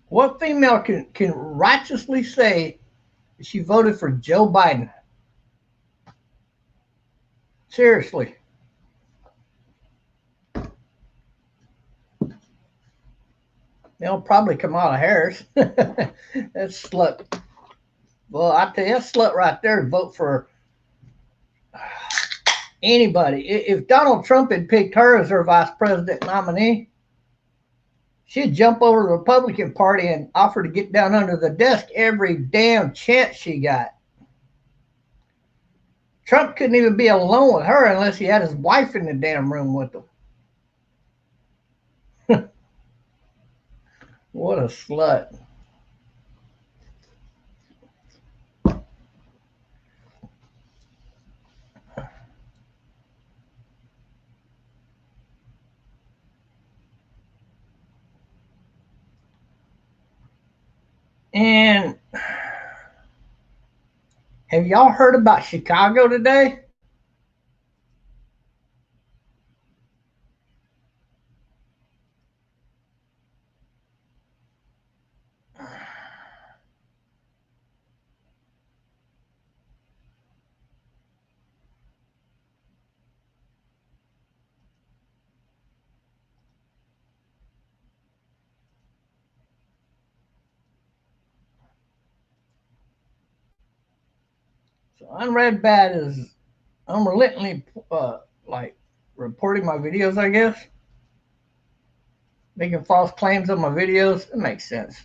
What female can righteously say she voted for Joe Biden? Seriously. They'll probably Kamala Harris. That slut. Well, I tell you, that slut right there to vote for anybody. If Donald Trump had picked her as her vice president nominee, she'd jump over to the Republican Party and offer to get down under the desk every damn chance she got. Trump couldn't even be alone with her unless he had his wife in the damn room with him. What a slut. And have y'all heard about Chicago today? So Unread Bad is unrelentingly like reporting my videos, I guess. Making false claims on my videos. It makes sense.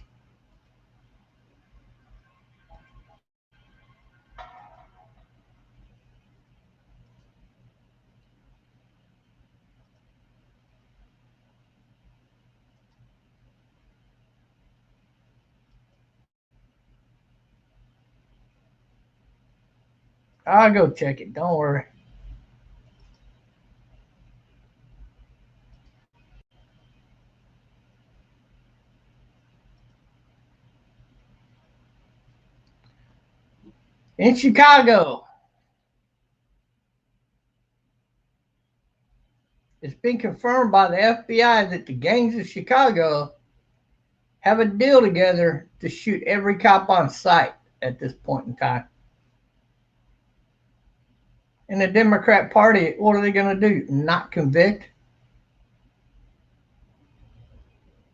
I'll go check it. Don't worry. In Chicago, it's been confirmed by the FBI that the gangs of Chicago have a deal together to shoot every cop on sight at this point in time. And the Democrat Party, what are they going to do? Not convict?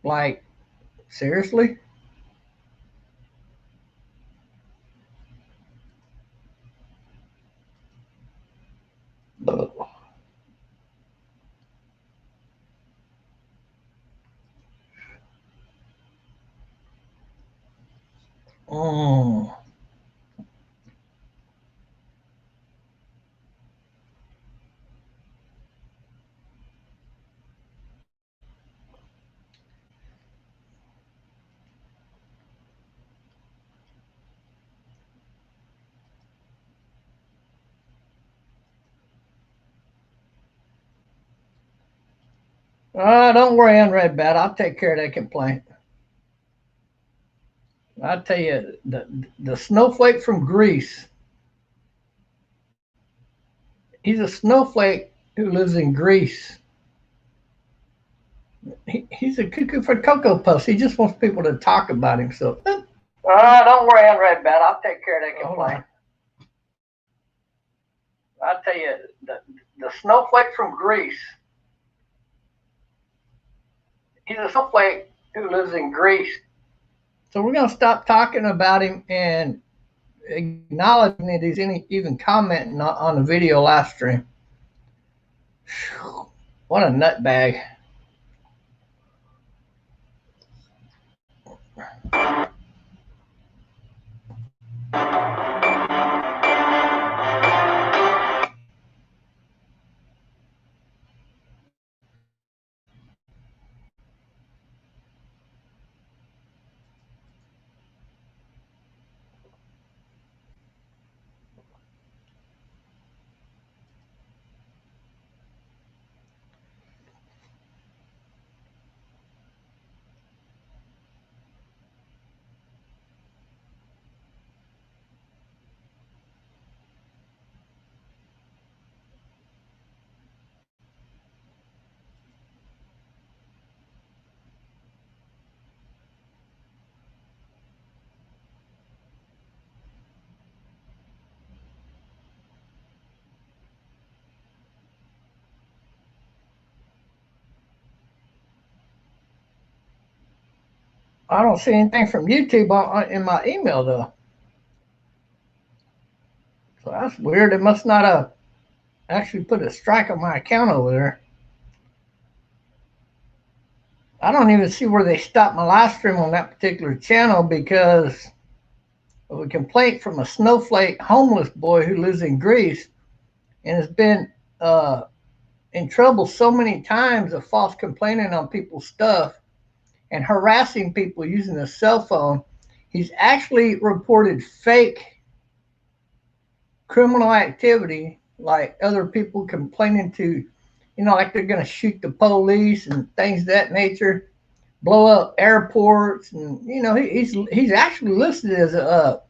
Like, seriously? Oh. Don't worry, Unread Bad. I'll take care of that complaint. I'll tell you, the snowflake from Greece. He's a snowflake who lives in Greece. He's a cuckoo for Cocoa Puffs. He just wants people to talk about him. So, don't worry, Unread Bad. I'll take care of that complaint. I'll tell you, the snowflake from Greece. He's a snowflake who lives in Greece. So we're going to stop talking about him and acknowledging that he's even commenting on the video live stream. What a nutbag. I don't see anything from YouTube in my email though. So that's weird. It must not have actually put a strike on my account over there. I don't even see where they stopped my live stream on that particular channel because of a complaint from a snowflake homeless boy who lives in Greece and has been in trouble so many times of false complaining on people's stuff and harassing people using a cell phone. He's actually reported fake criminal activity, like other people complaining to, like they're going to shoot the police and things of that nature, blow up airports, and he's actually listed as a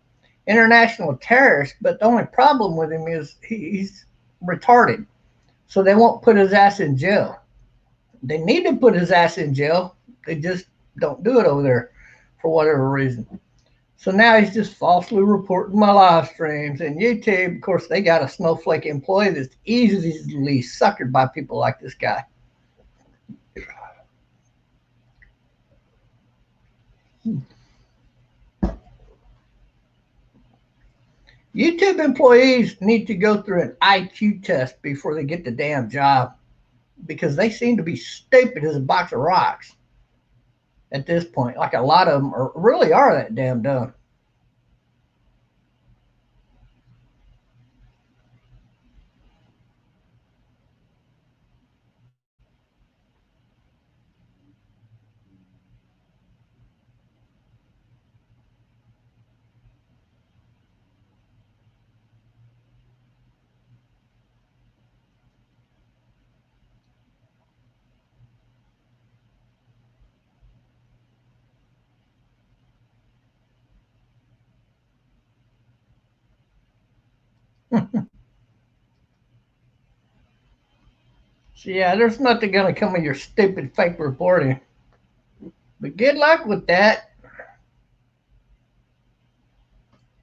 international terrorist. But the only problem with him is he's retarded, so they won't put his ass in jail. They need to put his ass in jail. They just don't do it over there for whatever reason. So now he's just falsely reporting my live streams. And YouTube, of course, they got a snowflake employee that's easily suckered by people like this guy. YouTube employees need to go through an IQ test before they get the damn job because they seem to be stupid as a box of rocks at this point. Like a lot of them really are that damn dumb. So yeah, there's nothing gonna come of your stupid fake reporting. But good luck with that.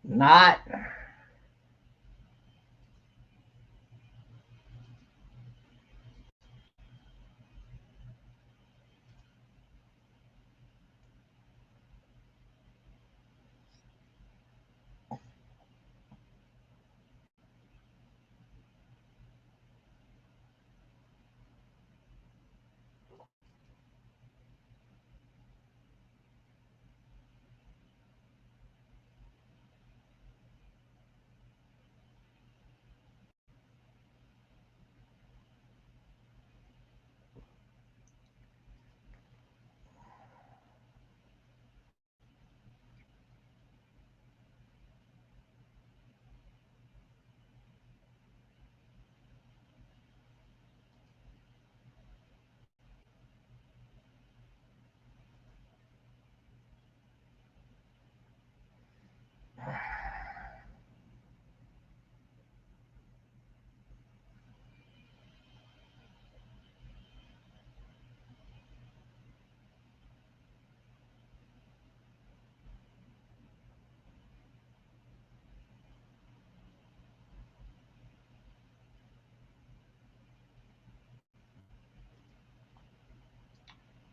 Not.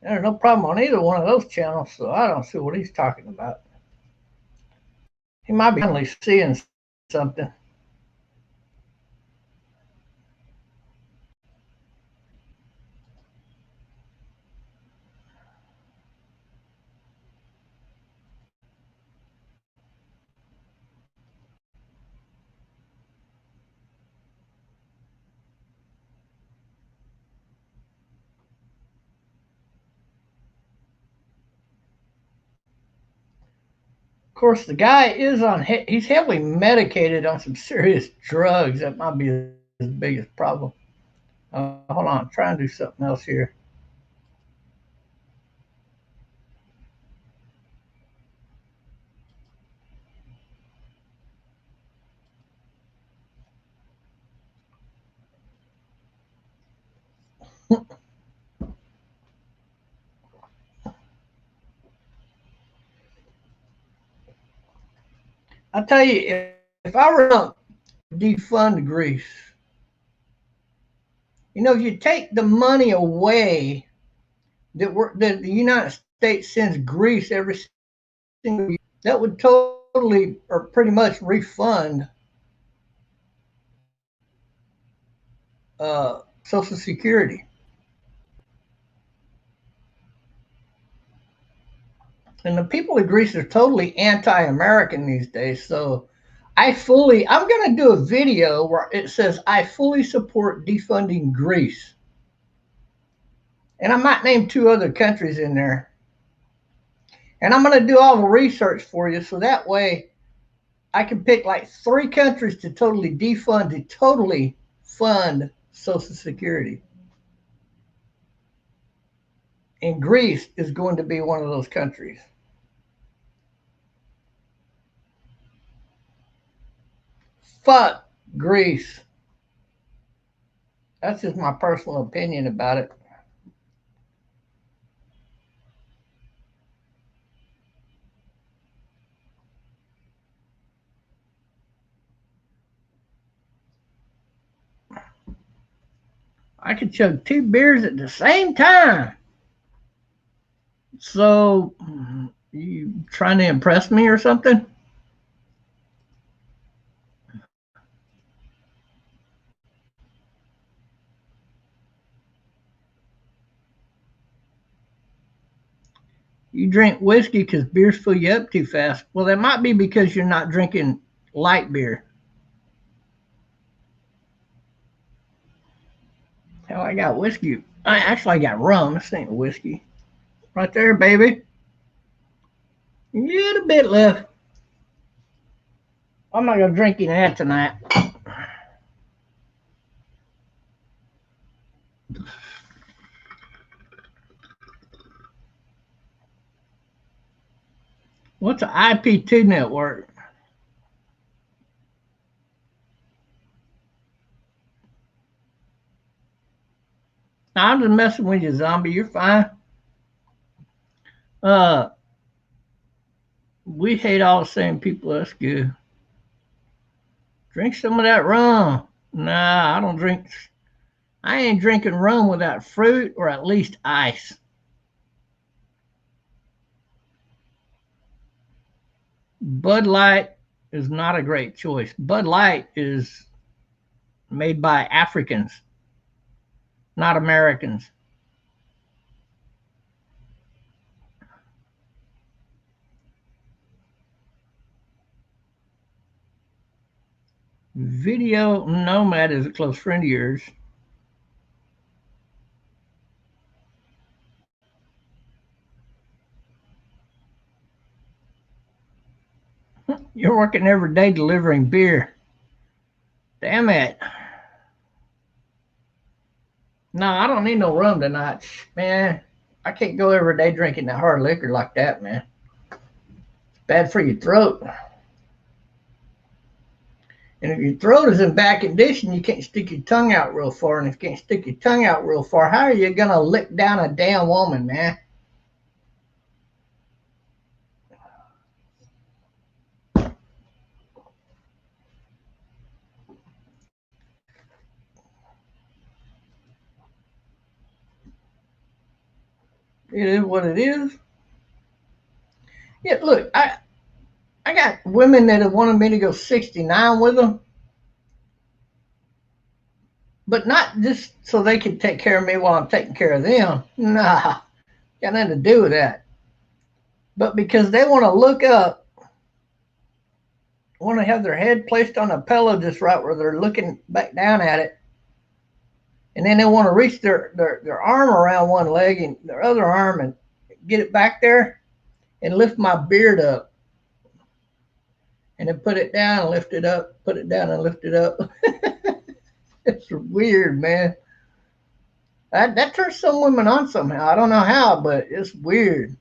There's no problem on either one of those channels, so I don't see what he's talking about. He might be finally seeing something. Of course, the guy he's heavily medicated on some serious drugs. That might be his biggest problem. Hold on, I'm trying to do something else here. I tell you, if I were to defund Greece, if you take the money away that the United States sends Greece every single year. That would totally or pretty much refund Social Security. And the people of Greece are totally anti-American these days. So I'm going to do a video where it says, I fully support defunding Greece. And I might name 2 other countries in there. And I'm going to do all the research for you. So that way I can pick like 3 countries to totally defund, to totally fund Social Security. And Greece is going to be one of those countries. Fuck Greece. That's just my personal opinion about it. I could chug 2 beers at the same time. So, you trying to impress me or something? You drink whiskey because beers fill you up too fast. Well, that might be because you're not drinking light beer. Hell, I got whiskey. I got rum. This ain't whiskey. Right there, baby. You got a bit left. I'm not gonna drink any of that tonight. What's an IP2 network? Now, I'm just messing with you, zombie. You're fine. We hate all the same people. That's good. Drink some of that rum. Nah, I don't drink. I ain't drinking rum without fruit or at least ice. Bud Light is not a great choice. Bud Light is made by Africans, not Americans. Video Nomad is a close friend of yours. You're working every day delivering beer. Damn it. No, I don't need no rum tonight. Man, I can't go every day drinking that hard liquor like that, man. It's bad for your throat. And if your throat is in bad condition, you can't stick your tongue out real far. And if you can't stick your tongue out real far, how are you going to lick down a damn woman, man? It is what it is. Yeah, look, I got women that have wanted me to go 69 with them, but not just so they can take care of me while I'm taking care of them. Nah, got nothing to do with that. But because they want to look up, want to have their head placed on a pillow just right where they're looking back down at it, and then they want to reach their arm around one leg and their other arm and get it back there and lift my beard up. And then put it down and lift it up, put it down and lift it up. It's weird, man. That turns some women on somehow. I don't know how, but it's weird.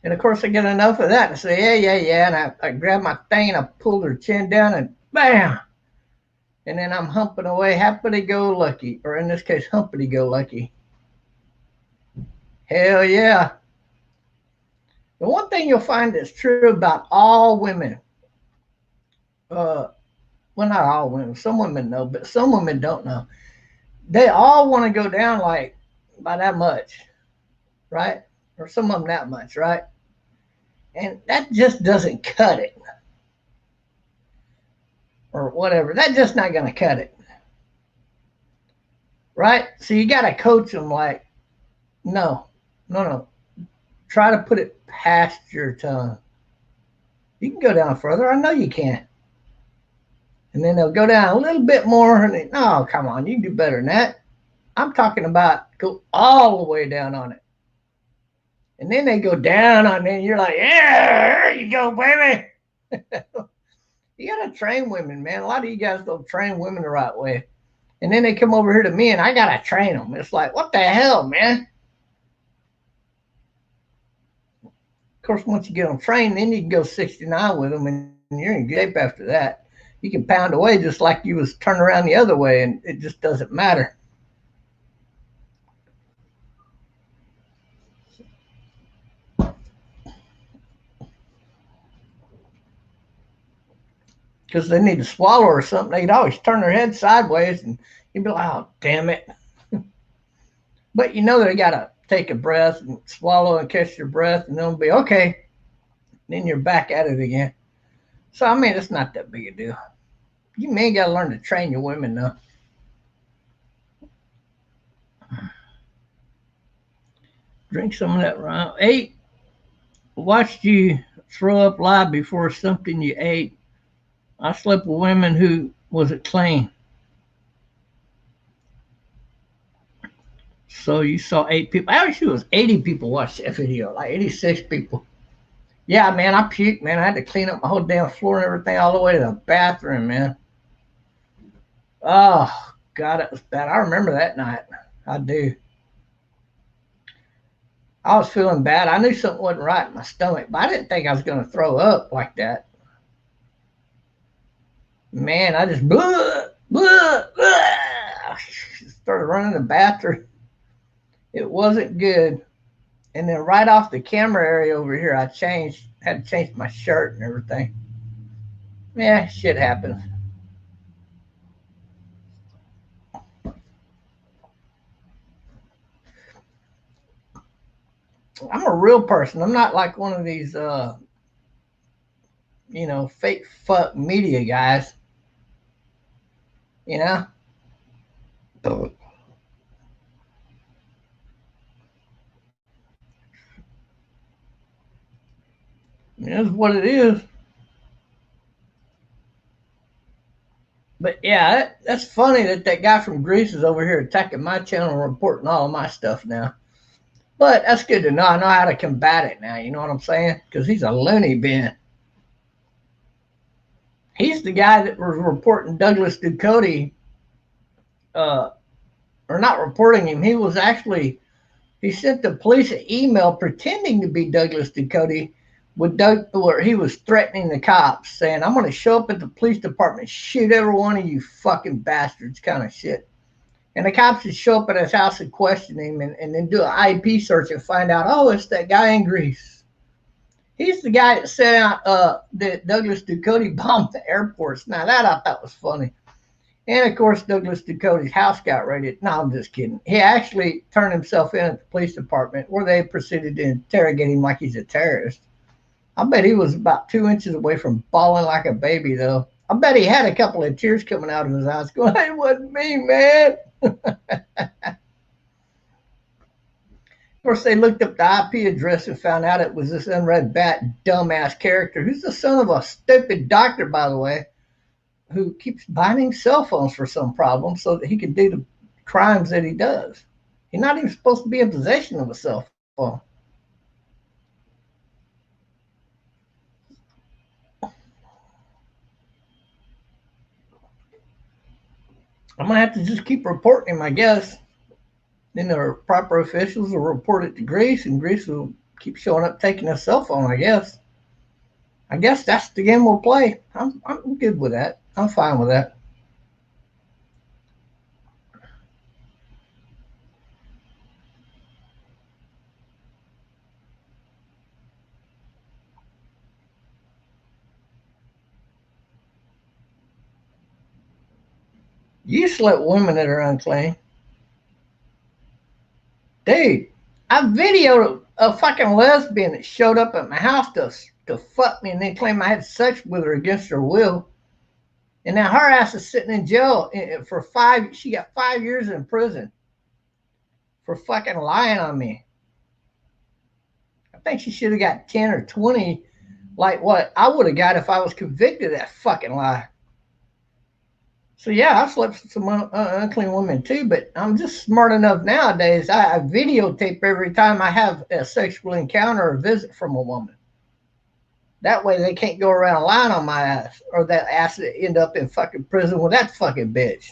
And of course, I get enough of that and say, yeah. And I grab my thing and I pull their chin down and bam. And then I'm humping away, happily go lucky, or in this case, humpity go lucky. Hell yeah. The one thing you'll find that's true about all women, well, not all women, some women know, but some women don't know. They all want to go down like by that much, right? Or some of them that much, right? And that just doesn't cut it, or whatever. That's just not going to cut it, right? So you got to coach them like, no, no, no. Try to put it past your tongue. You can go down further. I know you can. And then they'll go down a little bit more, and they, oh, come on, you can do better than that. I'm talking about go all the way down on it. And then they go down on it, and you're like, yeah, there you go, baby. You got to train women, man. A lot of you guys don't train women the right way. And then they come over here to me, and I got to train them. It's like, what the hell, man? Of course, once you get them trained, then you can go 69 with them, and you're in good shape after that. You can pound away just like you was turning around the other way, and it just doesn't matter. Because they need to swallow or something. They'd always turn their head sideways, and you'd be like, oh, damn it. But you know they got to take a breath and swallow and catch your breath, and they'll be okay. Then you're back at it again. So, I mean, it's not that big a deal. You may got to learn to train your women, though. Drink some of that rum. 8, watched you throw up live before something you ate. I slept with women who wasn't clean. So you saw 8 people. Actually, it was 80 people watched that video, like 86 people. Yeah, man, I puked, man. I had to clean up my whole damn floor and everything all the way to the bathroom, man. Oh, God, it was bad. I remember that night. I do. I was feeling bad. I knew something wasn't right in my stomach, but I didn't think I was going to throw up like that. Man, I just started running the bathroom. It wasn't good. And then right off the camera area over here, I had to change my shirt and everything. Yeah, shit happens. I'm a real person. I'm not like one of these, fake fuck media guys. You know? It is what it is. But yeah, that's funny that guy from Greece is over here attacking my channel and reporting all of my stuff now. But that's good to know. I know how to combat it now. You know what I'm saying? Because he's a loony bin. He's the guy that was reporting Douglas Ducote, or not reporting him. He sent the police an email pretending to be Douglas Ducote where he was threatening the cops, saying, I'm going to show up at the police department, shoot every one of you fucking bastards, kind of shit. And the cops would show up at his house and question him, and then do an IP search and find out, oh, it's that guy in Greece. He's the guy that set out that Douglas Ducote bombed the airports. Now, that I thought was funny. And, of course, Douglas Ducote's house got raided. No, I'm just kidding. He actually turned himself in at the police department where they proceeded to interrogate him like he's a terrorist. I bet he was about 2 inches away from bawling like a baby, though. I bet he had a couple of tears coming out of his eyes going, it wasn't me, man. Of course, they looked up the IP address and found out it was this unread bat dumbass character who's the son of a stupid doctor, by the way, who keeps buying cell phones for some problem so that he can do the crimes that he does. He's not even supposed to be in possession of a cell phone. I'm going to have to just keep reporting him, I guess. Then the proper officials will report it to Greece, and Greece will keep showing up taking his cell phone, I guess. I guess that's the game we'll play. I'm good with that. I'm fine with that. You slept with women that are unclean. Dude, I videoed a fucking lesbian that showed up at my house to fuck me and then claimed I had sex with her against her will. And now her ass is sitting in jail for 5. She got 5 years in prison for fucking lying on me. I think she should have got 10 or 20, like what I would have got if I was convicted of that fucking lie. So yeah, I've slept with some unclean women too, but I'm just smart enough nowadays. I videotape every time I have a sexual encounter or visit from a woman. That way they can't go around lying on my ass, or that ass end up in fucking prison with that fucking bitch.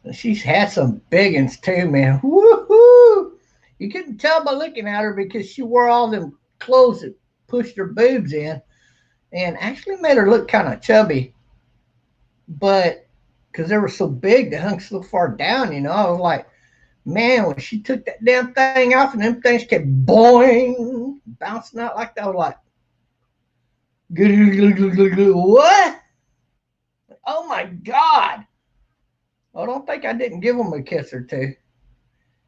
And she's had some big ones too, man. Woohoo! You couldn't tell by looking at her because she wore all them clothes that pushed her boobs in, and actually made her look kind of chubby. But because they were so big, they hung so far down, I was like, man, when she took that damn thing off and them things kept boing, bouncing out like that, I was like, what? Oh my God. I don't think I didn't give them a kiss or two.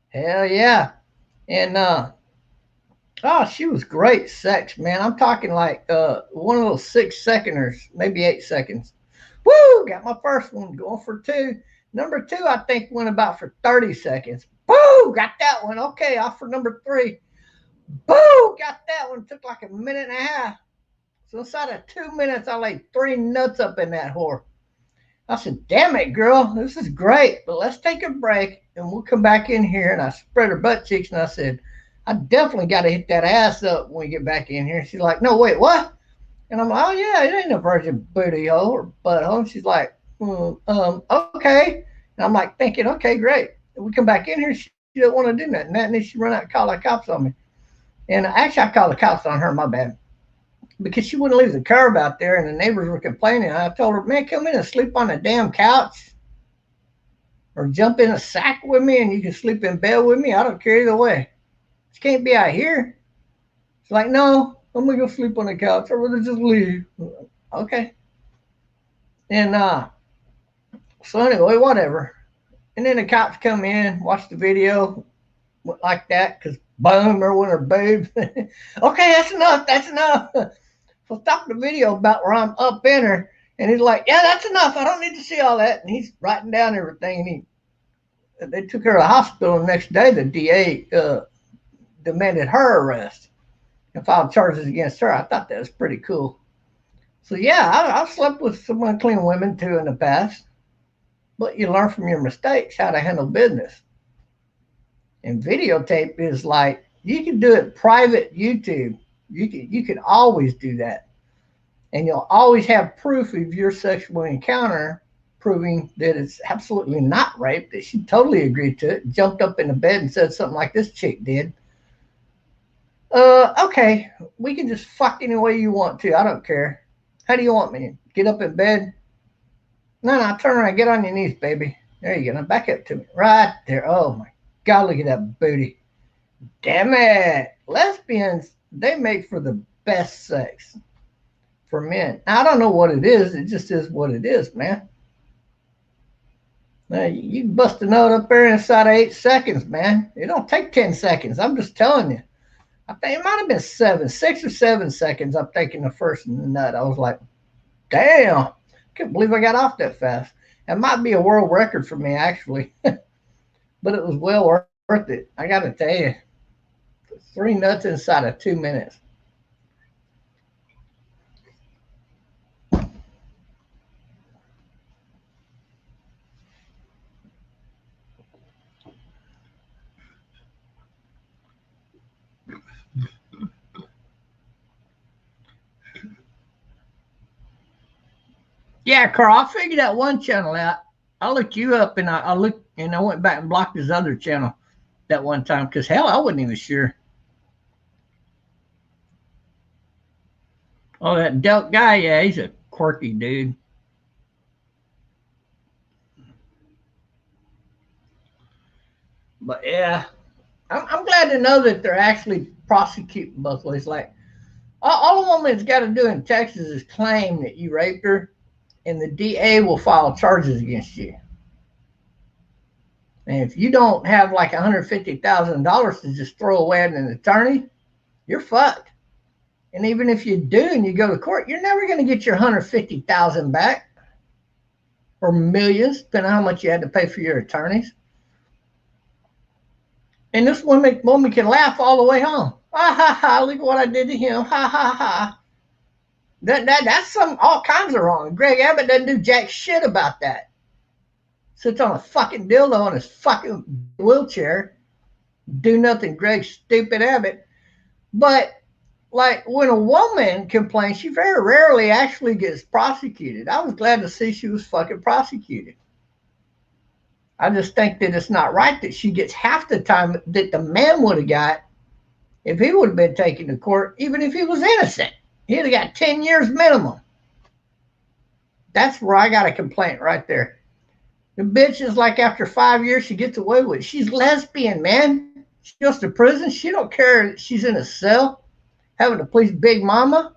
Hell yeah. And, oh, she was great sex, man. I'm talking like one of those 6 seconders, maybe 8 seconds. Woo! Got my first one going for 2. Number 2, I think, went about for 30 seconds. Boo! Got that one. Okay, off for number 3. Boo! Got that one. Took like a minute and a half. So inside of 2 minutes, I laid 3 nuts up in that whore. I said, damn it, girl, this is great, but let's take a break and we'll come back in here. And I spread her butt cheeks and I said, I definitely got to hit that ass up when we get back in here. She's like, no, wait, what? And I'm like, oh, yeah, it ain't a virgin booty hole or butthole. And she's like, okay. And I'm like thinking, okay, great. And we come back in here, she don't want to do nothing. And then she run out and call the cops on me. And actually, I called the cops on her, my bad. Because she wouldn't leave the curb out there and the neighbors were complaining. I told her, man, come in and sleep on the damn couch or jump in a sack with me and you can sleep in bed with me. I don't care either way. She can't be out here. She's like, no, I'm going to go sleep on the couch. I'd rather just leave. Okay. And so anyway, whatever. And then the cops come in, watch the video like that because boom, they're with her boobs. Okay, that's enough. That's enough. So stop the video about where I'm up in her. And he's like, yeah, that's enough. I don't need to see all that. And he's writing down everything. And they took her to the hospital. The next day, the DA demanded her arrest and filed charges against her. I thought that was pretty cool. So, yeah, I've slept with some unclean women, too, in the past. But you learn from your mistakes how to handle business. And videotape is like, you can do it private YouTube. You can always do that. And you'll always have proof of your sexual encounter proving that it's absolutely not rape, that she totally agreed to it, jumped up in the bed and said something like this chick did. Okay, we can just fuck any way you want to. I don't care. How do you want me? Get up in bed? No, turn around. Get on your knees, baby. There you go. Now back up to me. Right there. Oh, my God, look at that booty. Damn it. Lesbians, they make for the best sex for men. Now, I don't know what it is. It just is what it is, man. Now, you can bust a nut up there inside of 8 seconds, man. It don't take 10 seconds. I'm just telling you. I think it might have been 6 or 7 seconds. I'm taking the first nut. I was like, damn. Can't believe I got off that fast. It might be a world record for me, actually. But it was well worth it. I got to tell you. 3 nuts inside of 2 minutes. Yeah, Carl, I figured that one channel out. I looked you up and I looked and I went back and blocked his other channel that one time because hell, I wasn't even sure. Oh, that Delk guy, yeah, he's a quirky dude. But yeah, I'm glad to know that they're actually prosecuting both ways. Like all a woman's got to do in Texas is claim that you raped her, and the DA will file charges against you. And if you don't have like $150,000 to just throw away at an attorney, you're fucked. And even if you do and you go to court, you're never going to get your 150,000 back or millions, depending on how much you had to pay for your attorneys. And this woman can laugh all the way home. Ha ha ha! Look at what I did to him. Ha ha ha! That's all kinds of wrong. Greg Abbott doesn't do jack shit about that. Sits on a fucking dildo in his fucking wheelchair. Do nothing, Greg stupid Abbott. But like when a woman complains, she very rarely actually gets prosecuted. I was glad to see she was fucking prosecuted. I just think that it's not right that she gets half the time that the man would have got if he would have been taken to court, even if he was innocent. He'd have got 10 years minimum. That's where I got a complaint right there. The bitch is like after 5 years, she gets away with it. She's lesbian, man. She goes to prison. She don't care that she's in a cell having to please Big Mama.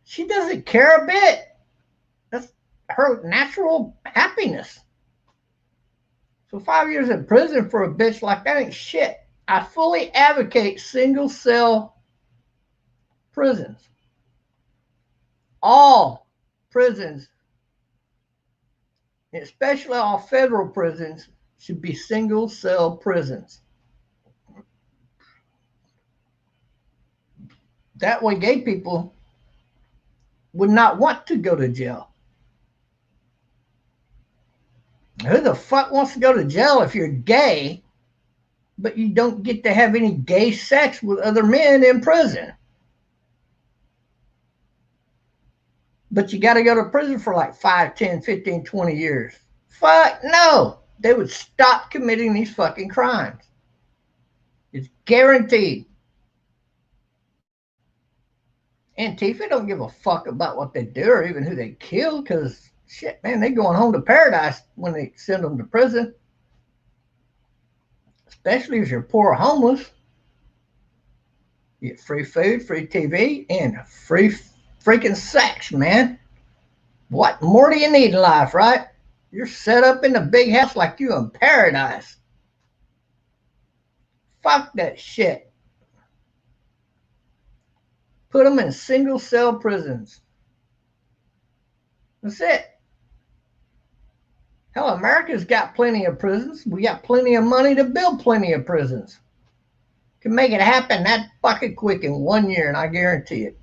She doesn't care a bit. That's her natural happiness. So 5 years in prison for a bitch like that ain't shit. I fully advocate single cell prisons. All prisons, especially all federal prisons, should be single cell prisons. That way gay people would not want to go to jail. Who the fuck wants to go to jail if you're gay, but you don't get to have any gay sex with other men in prison? But you got to go to prison for like 5, 10, 15, 20 years. Fuck no. They would stop committing these fucking crimes. It's guaranteed. Antifa don't give a fuck about what they do or even who they kill because, shit, man, they going home to paradise when they send them to prison. Especially if you're poor or homeless. You get free food, free TV, and free freaking sex, man. What more do you need in life, right? You're set up in a big house like you in paradise. Fuck that shit. Put them in single cell prisons. That's it. Hell, America's got plenty of prisons. We got plenty of money to build plenty of prisons. Can make it happen that fucking quick in 1 year, and I guarantee it.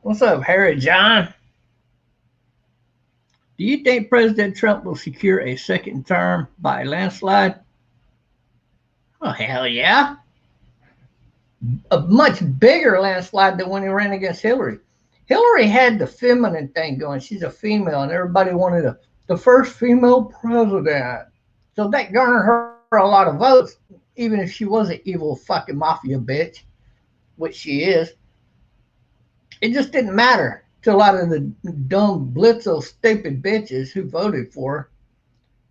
What's up, Harry John? Do you think President Trump will secure a second term by landslide? Oh, hell yeah. A much bigger landslide than when he ran against Hillary. Hillary had the feminine thing going. She's a female, and everybody wanted the first female president. So that garnered her a lot of votes, even if she was an evil fucking mafia bitch, which she is. It just didn't matter to a lot of the dumb, blitzo, stupid bitches who voted for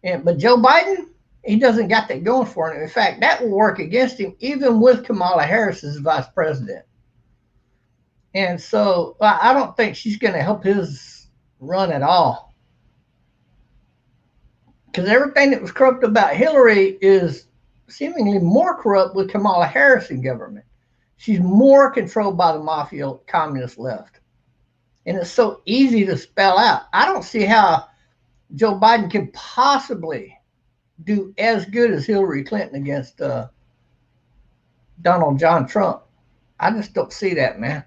her. But Joe Biden, he doesn't got that going for him. In fact, that will work against him, even with Kamala Harris as vice president. And so I don't think she's going to help his run at all. Because everything that was corrupt about Hillary is seemingly more corrupt with Kamala Harris in government. She's more controlled by the mafia communist left. And it's so easy to spell out. I don't see how Joe Biden can possibly do as good as Hillary Clinton against Donald John Trump. I just don't see that, man.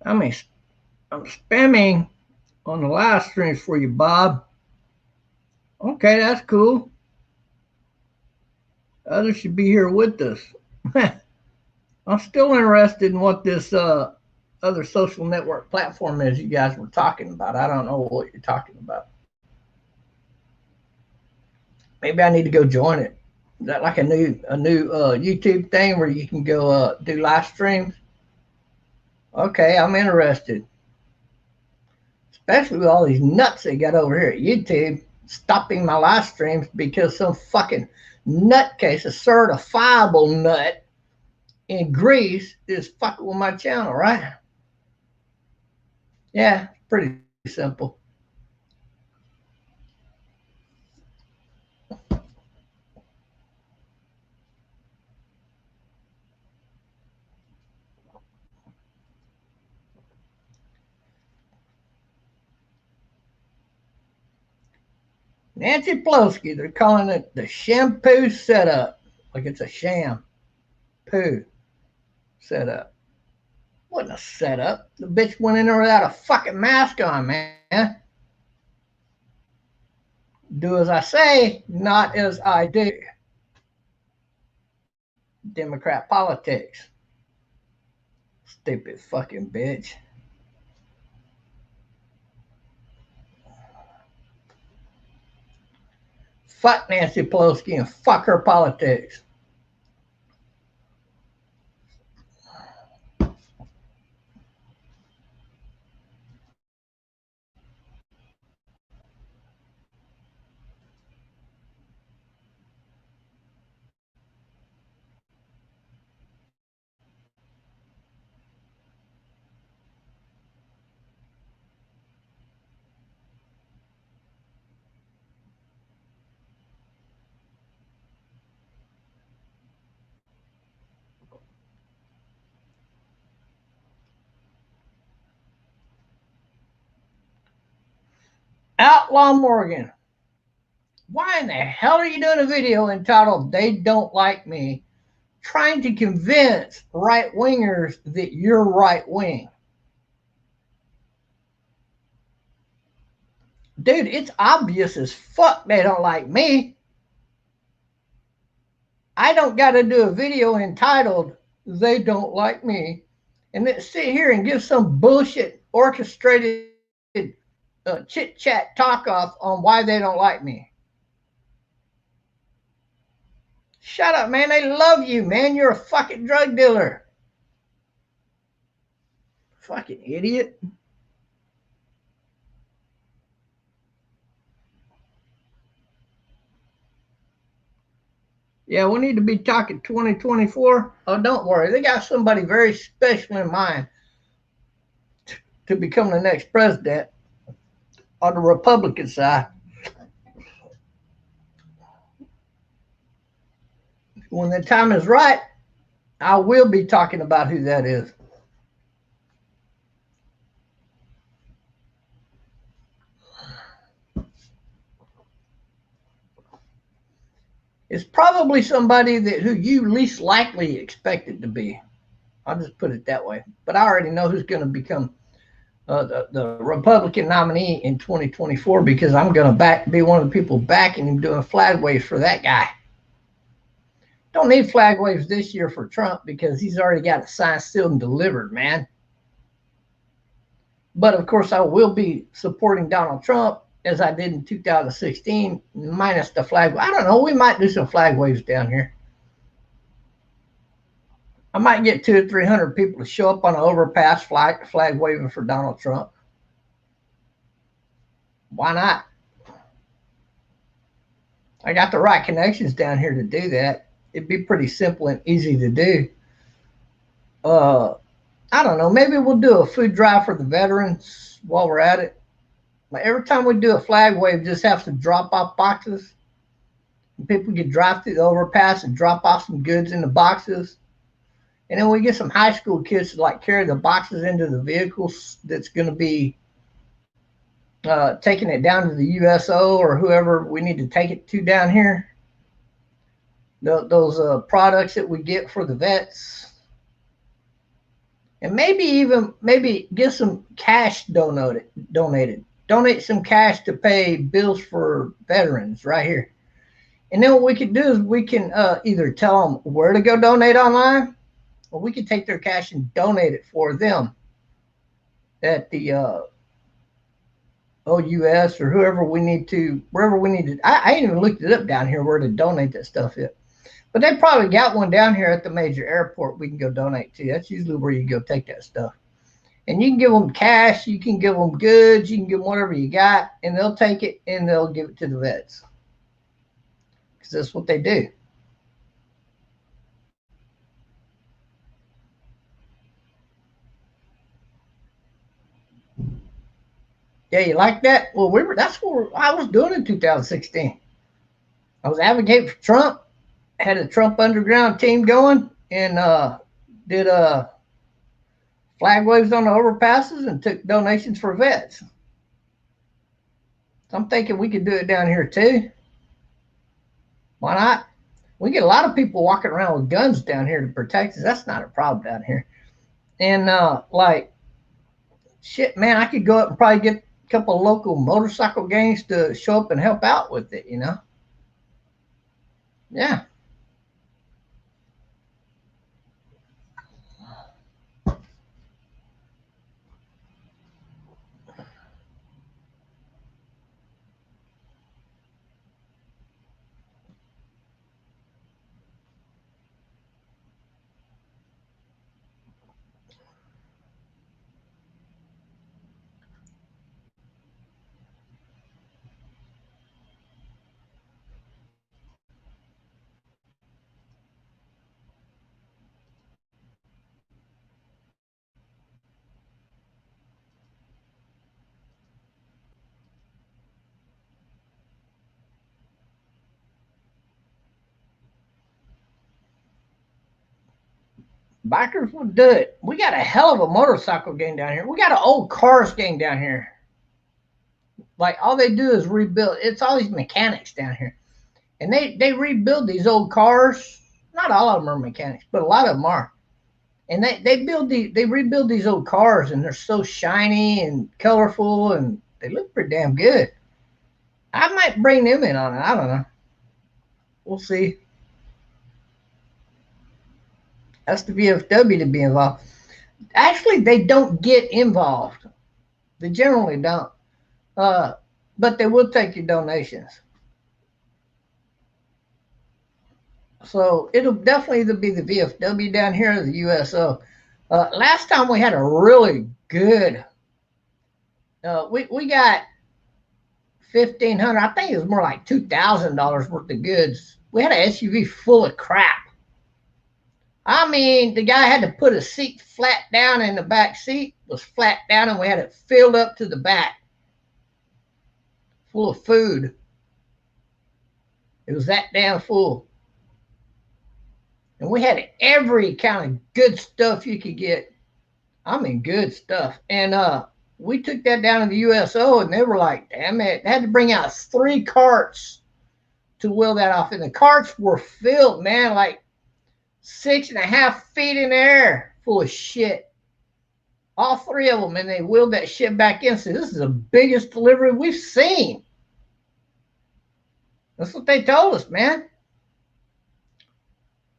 I mean, I'm spamming on the live streams for you, Bob. Okay, that's cool. Others should be here with us. I'm still interested in what this other social network platform is you guys were talking about. I don't know what you're talking about. Maybe I need to go join it. Is that like a new YouTube thing where you can go do live streams? Okay, I'm interested. Especially with all these nuts they got over here at YouTube stopping my live streams because some fucking nutcase, a certifiable nut in Greece, is fucking with my channel, right? Yeah, pretty simple. Nancy Pelosi, they're calling it the shampoo setup. Like it's a sham poo setup. Wasn't a setup. The bitch went in there without a fucking mask on, man. Do as I say, not as I do. Democrat politics. Stupid fucking bitch. Fuck Nancy Pelosi and fuck her politics. Outlaw Morgan. Why in the hell are you doing a video entitled They Don't Like Me, trying to convince right wingers that you're right wing? Dude, it's obvious as fuck they don't like me. I don't got to do a video entitled They Don't Like Me and then sit here and give some bullshit orchestrated chit chat talk off on why they don't like me. Shut up, man. They love you, man. You're a fucking drug dealer. Fucking idiot. Yeah, we need to be talking 2024. Oh, don't worry. They got somebody very special in mind to become the next president on the Republican side. When the time is right, I will be talking about who that is. It's probably somebody that who you least likely expect it to be. I'll just put it that way. But I already know who's going to become the Republican nominee in 2024 because I'm going to be one of the people backing him doing flag waves for that guy. Don't need flag waves this year for Trump because he's already got it signed, sealed, and delivered, man. But of course, I will be supporting Donald Trump as I did in 2016, minus the flag. I don't know. We might do some flag waves down here. I might get 200 or 300 people to show up on an overpass flag waving for Donald Trump. Why not? I got the right connections down here to do that. It'd be pretty simple and easy to do. I don't know. Maybe we'll do a food drive for the veterans while we're at it. Like every time we do a flag wave, just have some drop off boxes. And people can drive through the overpass and drop off some goods in the boxes. And then we get some high school kids to like carry the boxes into the vehicles that's going to be taking it down to the USO or whoever we need to take it to down here. Those products that we get for the vets. And maybe get some cash donated. Donate some cash to pay bills for veterans right here. And then what we can do is we can either tell them where to go donate online, or we can take their cash and donate it for them at the OUS or whoever we need to, wherever we need to. I ain't even looked it up down here where to donate that stuff at. But they probably got one down here at the major airport we can go donate to. That's usually where you go take that stuff. And you can give them cash, you can give them goods, you can give them whatever you got, and they'll take it and they'll give it to the vets. Because that's what they do. Yeah, you like that? Well, that's what I was doing in 2016. I was advocating for Trump, had a Trump underground team going, and did flag waves on the overpasses and took donations for vets. So I'm thinking we could do it down here too. Why not? We get a lot of people walking around with guns down here to protect us. That's not a problem down here. And like, shit, man, I could go up and probably get a couple of local motorcycle gangs to show up and help out with it, you know? Yeah. Bikers will do it. We got a hell of a motorcycle gang down here. We got an old cars gang down here. Like all they do is rebuild. It's all these mechanics down here, and they rebuild these old cars. Not all of them are mechanics, but a lot of them are. And they rebuild these old cars, and they're so shiny and colorful, and they look pretty damn good. I might bring them in on it. I don't know. We'll see. That's the VFW to be involved. Actually, they don't get involved. They generally don't. Uh, but they will take your donations. So it'll definitely either be the VFW down here or the USO. Last time we had a really good. We got 1,500. I think it was more like $2,000 worth of goods. We had an SUV full of crap. I mean, the guy had to put a seat flat down, and the back seat was flat down, and we had it filled up to the back, full of food. It was that damn full. And we had every kind of good stuff you could get. I mean, good stuff. And we took that down to the USO, and they were like, damn it. They had to bring out 3 carts to wheel that off. And the carts were filled, man, like 6.5 feet in the air full of shit. All 3 of them, and they wheeled that shit back in. So this is the biggest delivery we've seen. That's what they told us, man.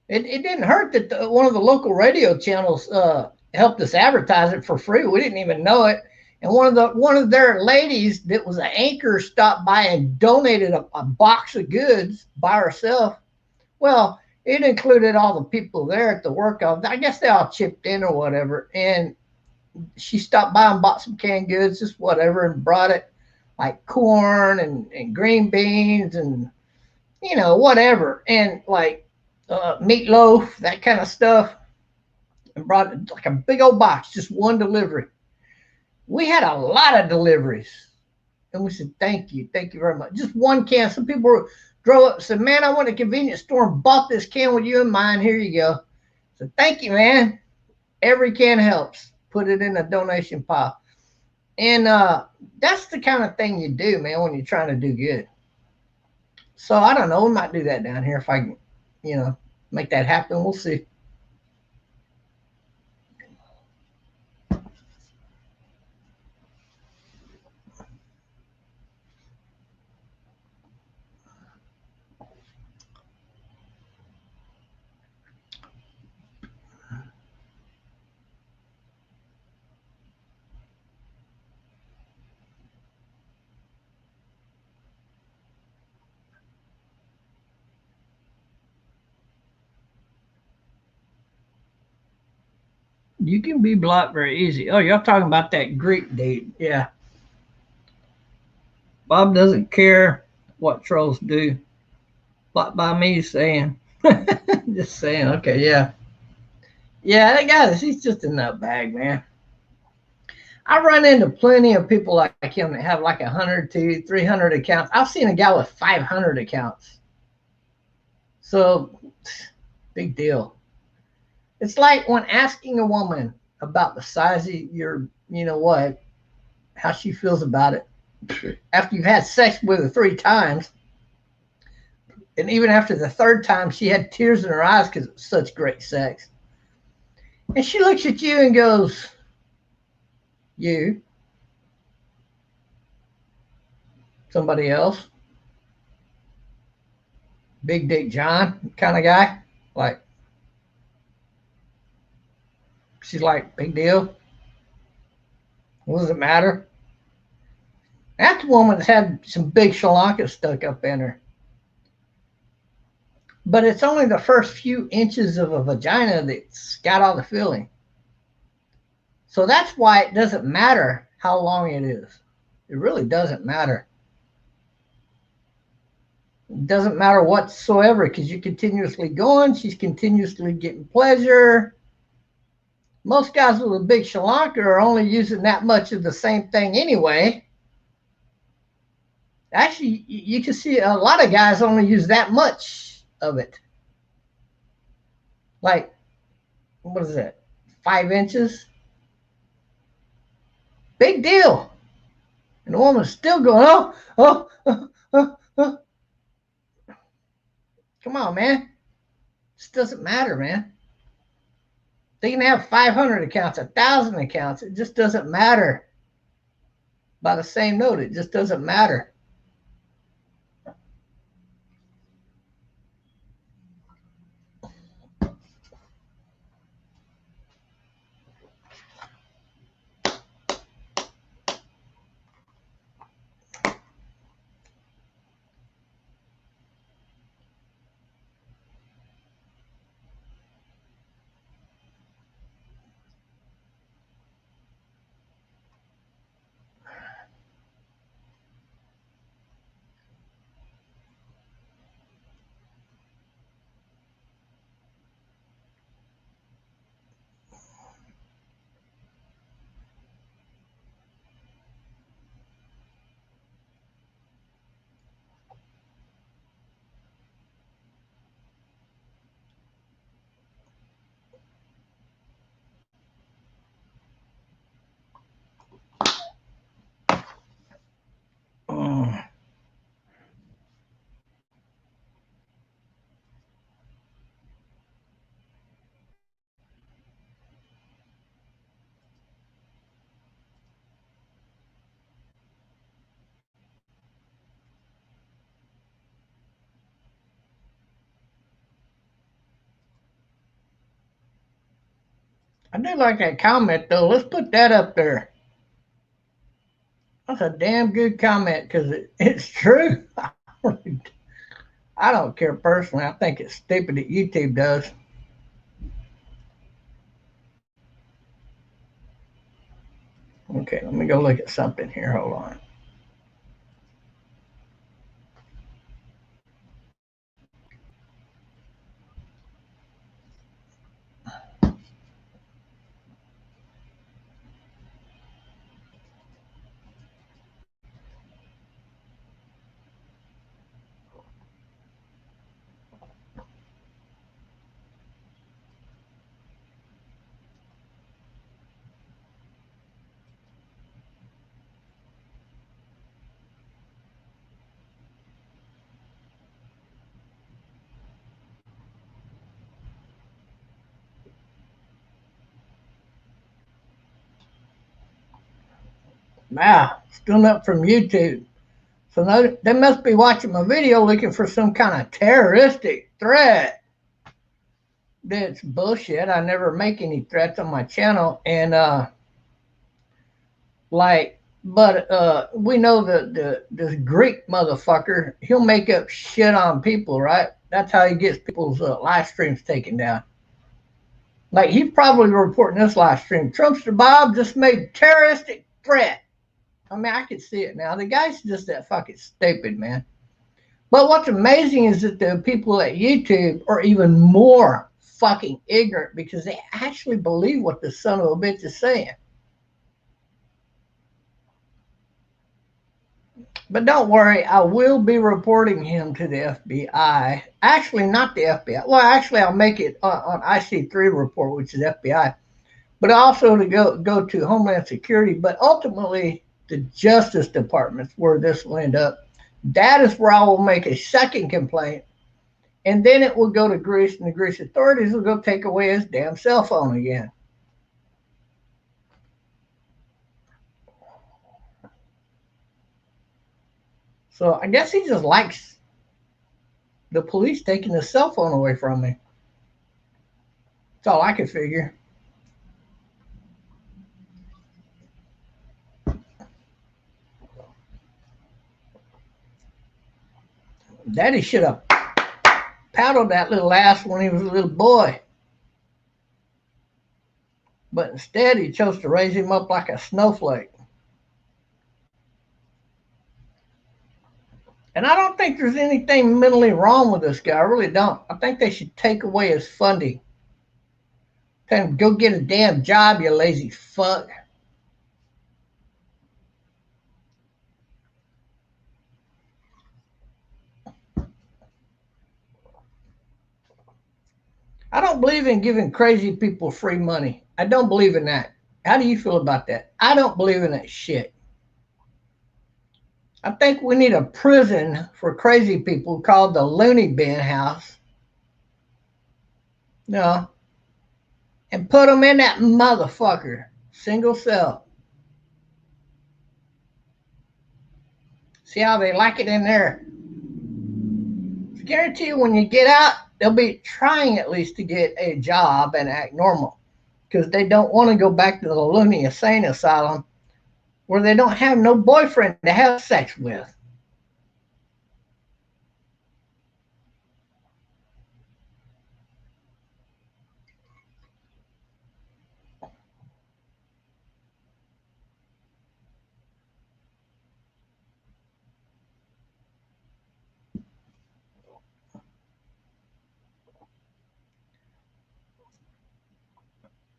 It didn't hurt that one of the local radio channels helped us advertise it for free. We didn't even know it. And one of their ladies that was an anchor stopped by and donated a box of goods by herself. Well, it included all the people there at the work. I guess they all chipped in or whatever. And she stopped by and bought some canned goods, just whatever, and brought it, like corn and green beans and, you know, whatever. And like meatloaf, that kind of stuff, and brought it like a big old box, just one delivery. We had a lot of deliveries, and we said, thank you very much. Just one can. Some people drove up and said, man, I went to a convenience store and bought this can with you in mind. Here you go. So thank you, man. Every can helps. Put it in a donation pile. And that's the kind of thing you do, man, when you're trying to do good. So I don't know. We might do that down here if I can, you know, make that happen. We'll see. You can be blocked very easy. Oh, y'all talking about that Greek dude. Yeah. Bob doesn't care what trolls do. Blocked by me saying. Just saying. Okay, yeah. Yeah, that guy, he's just a nutbag, man. I run into plenty of people like him that have like 100 to 300 accounts. I've seen a guy with 500 accounts. So, big deal. It's like when asking a woman about the size of your, you know what, how she feels about it after you've had sex with her 3 times, and even after the third time, she had tears in her eyes because it was such great sex. And she looks at you and goes, "You, somebody else, Big Dick John kind of guy." Like, she's like, "Big deal. What does it matter?" That woman has had some big shalanka stuck up in her. But it's only the first few inches of a vagina that's got all the feeling. So that's why it doesn't matter how long it is. It really doesn't matter. It doesn't matter whatsoever because you're continuously going. She's continuously getting pleasure. Most guys with a big shalanka are only using that much of the same thing anyway. Actually, you can see a lot of guys only use that much of it. Like, what is that? 5 inches? Big deal. And the woman's still going, oh, oh, oh, oh, oh. Come on, man. This doesn't matter, man. They can have 500 accounts, 1,000 accounts. It just doesn't matter. By the same note, it just doesn't matter. I do like that comment, though. Let's put that up there. That's a damn good comment because it's true. I don't care personally. I think it's stupid that YouTube does. Okay, let me go look at something here. Hold on. Wow, still up from YouTube. So they must be watching my video looking for some kind of terroristic threat. That's bullshit. I never make any threats on my channel. And we know that this Greek motherfucker, he'll make up shit on people, right? That's how he gets people's live streams taken down. Like he's probably reporting this live stream. Trumpster Bob just made terroristic threat. I mean, I can see it now. The guy's just that fucking stupid, man. But what's amazing is that the people at YouTube are even more fucking ignorant because they actually believe what the son of a bitch is saying. But don't worry, I will be reporting him to the FBI. Actually, not the FBI. Well, actually, I'll make it on IC3 report, which is FBI, but also to go to Homeland Security. But ultimately, the Justice Department's where this will end up. That is where I will make a second complaint, and then it will go to Greece, and the Greece authorities will go take away his damn cell phone again. So I guess he just likes the police taking his cell phone away from me. That's all I could figure. Daddy should have paddled that little ass when he was a little boy. But instead, he chose to raise him up like a snowflake. And I don't think there's anything mentally wrong with this guy. I really don't. I think they should take away his funding. Tell him, go get a damn job, you lazy fuck. I don't believe in giving crazy people free money. I don't believe in that. How do you feel about that? I don't believe in that shit. I think we need a prison for crazy people called the Looney Bin House. No. And put them in that motherfucker. Single cell. See how they like it in there. I guarantee you when you get out, they'll be trying at least to get a job and act normal. Because they don't want to go back to the loony insane asylum where they don't have no boyfriend to have sex with.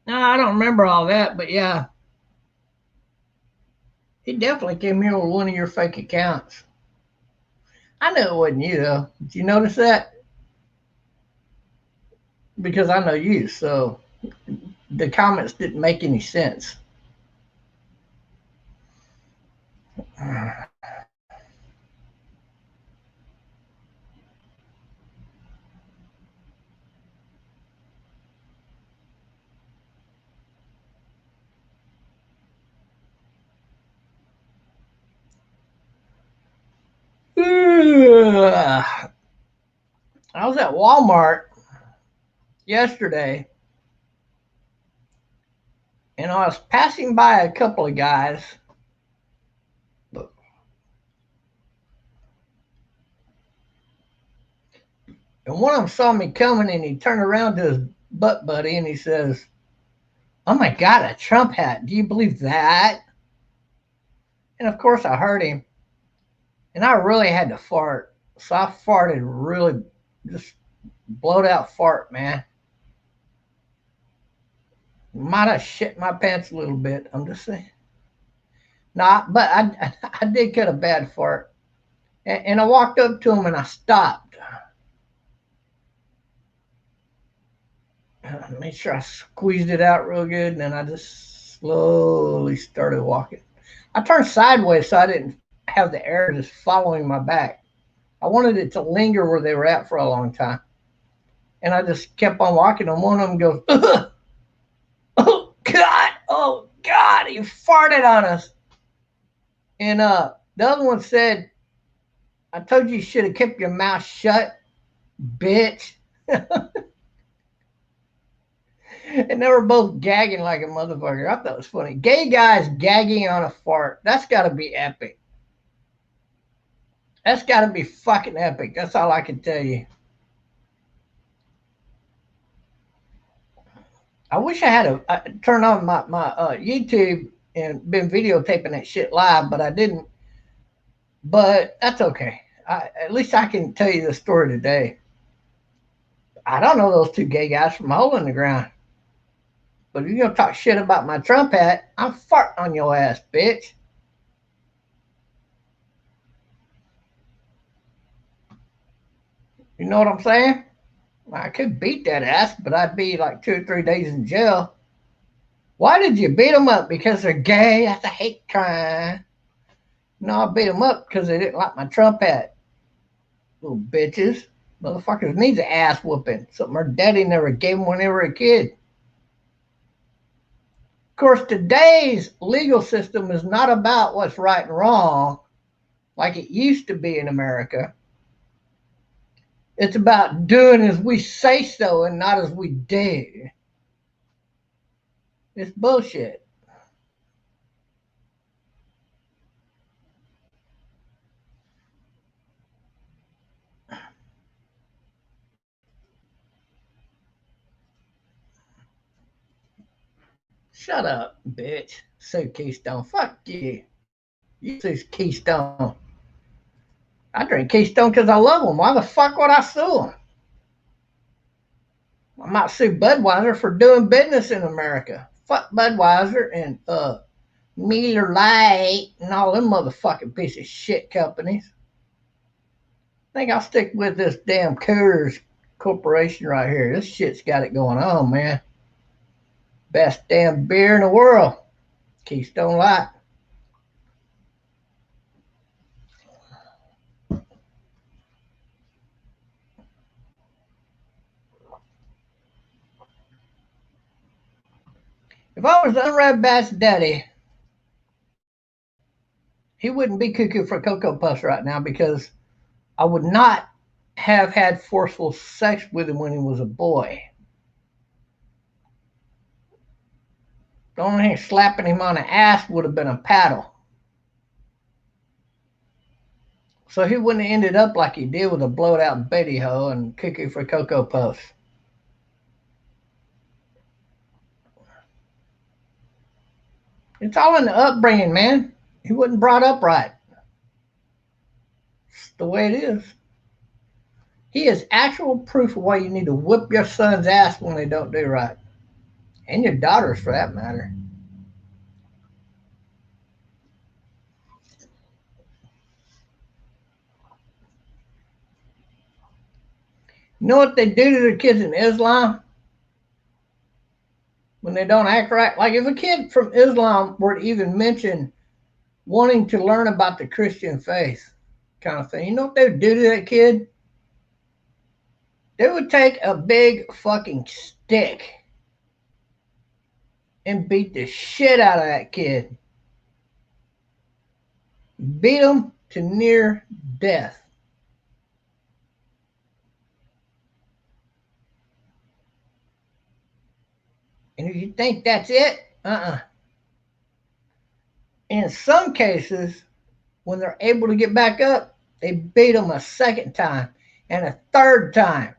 No, I don't remember all that, but yeah. He definitely came here with one of your fake accounts. I knew it wasn't you, though. Did you notice that? Because I know you, so the comments didn't make any sense. I was at Walmart yesterday and I was passing by a couple of guys. And one of them saw me coming and he turned around to his butt buddy and he says, "Oh my God, a Trump hat. Do you believe that?" And of course I heard him and I really had to fart. So I farted really just blowed out fart, man. Might have shit my pants a little bit. I'm just saying. Nah, but I did get a bad fart. And I walked up to him and I stopped. Made sure I squeezed it out real good, and then I just slowly started walking. I turned sideways so I didn't have the air just following my back. I wanted it to linger where they were at for a long time. And I just kept on walking, and one of them goes, "Ugh! Oh God, he farted on us." And the other one said, "I told you should have kept your mouth shut, bitch." And they were both gagging like a motherfucker. I thought it was funny. Gay guys gagging on a fart. That's got to be epic. That's got to be fucking epic. That's all I can tell you. I wish I had turned on my YouTube and been videotaping that shit live, but I didn't. But that's okay. At least I can tell you the story today. I don't know those two gay guys from a hole in the ground. But if you're gonna talk shit about my Trump hat, I'm farting on your ass, bitch. You know what I'm saying? I could beat that ass, but I'd be like 2 or 3 days in jail. Why did you beat them up? Because they're gay? That's a hate crime. No, I beat them up because they didn't like my Trump hat. Little bitches. Motherfuckers needs an ass whooping. Something her daddy never gave them when they were a kid. Of course, today's legal system is not about what's right and wrong like it used to be in America. It's about doing as we say so and not as we do. It's bullshit. Shut up, bitch. Sue Keystone. Fuck you. You sue Keystone. I drink Keystone because I love them. Why the fuck would I sue them? I might sue Budweiser for doing business in America. Fuck Budweiser and Miller Lite and all them motherfucking piece of shit companies. I think I'll stick with this damn Coors Corporation right here. This shit's got it going on, man. Best damn beer in the world. Keystone Light. If I was the unread Bass Daddy, he wouldn't be cuckoo for Cocoa Puffs right now because I would not have had forceful sex with him when he was a boy. The only thing slapping him on the ass would have been a paddle. So he wouldn't have ended up like he did with a blowed out Betty Ho and cuckoo for Cocoa Puffs. It's all in the upbringing, man. He wasn't brought up right. It's the way it is. He is actual proof of why you need to whip your son's ass when they don't do right. And your daughters, for that matter. You know what they do to their kids in Islam when they don't act right? Like if a kid from Islam were to even mention wanting to learn about the Christian faith kind of thing, you know what they would do to that kid? They would take a big fucking stick and beat the shit out of that kid. Beat him to near death. And if you think that's it, In some cases, when they're able to get back up, they beat them a second time and a third time.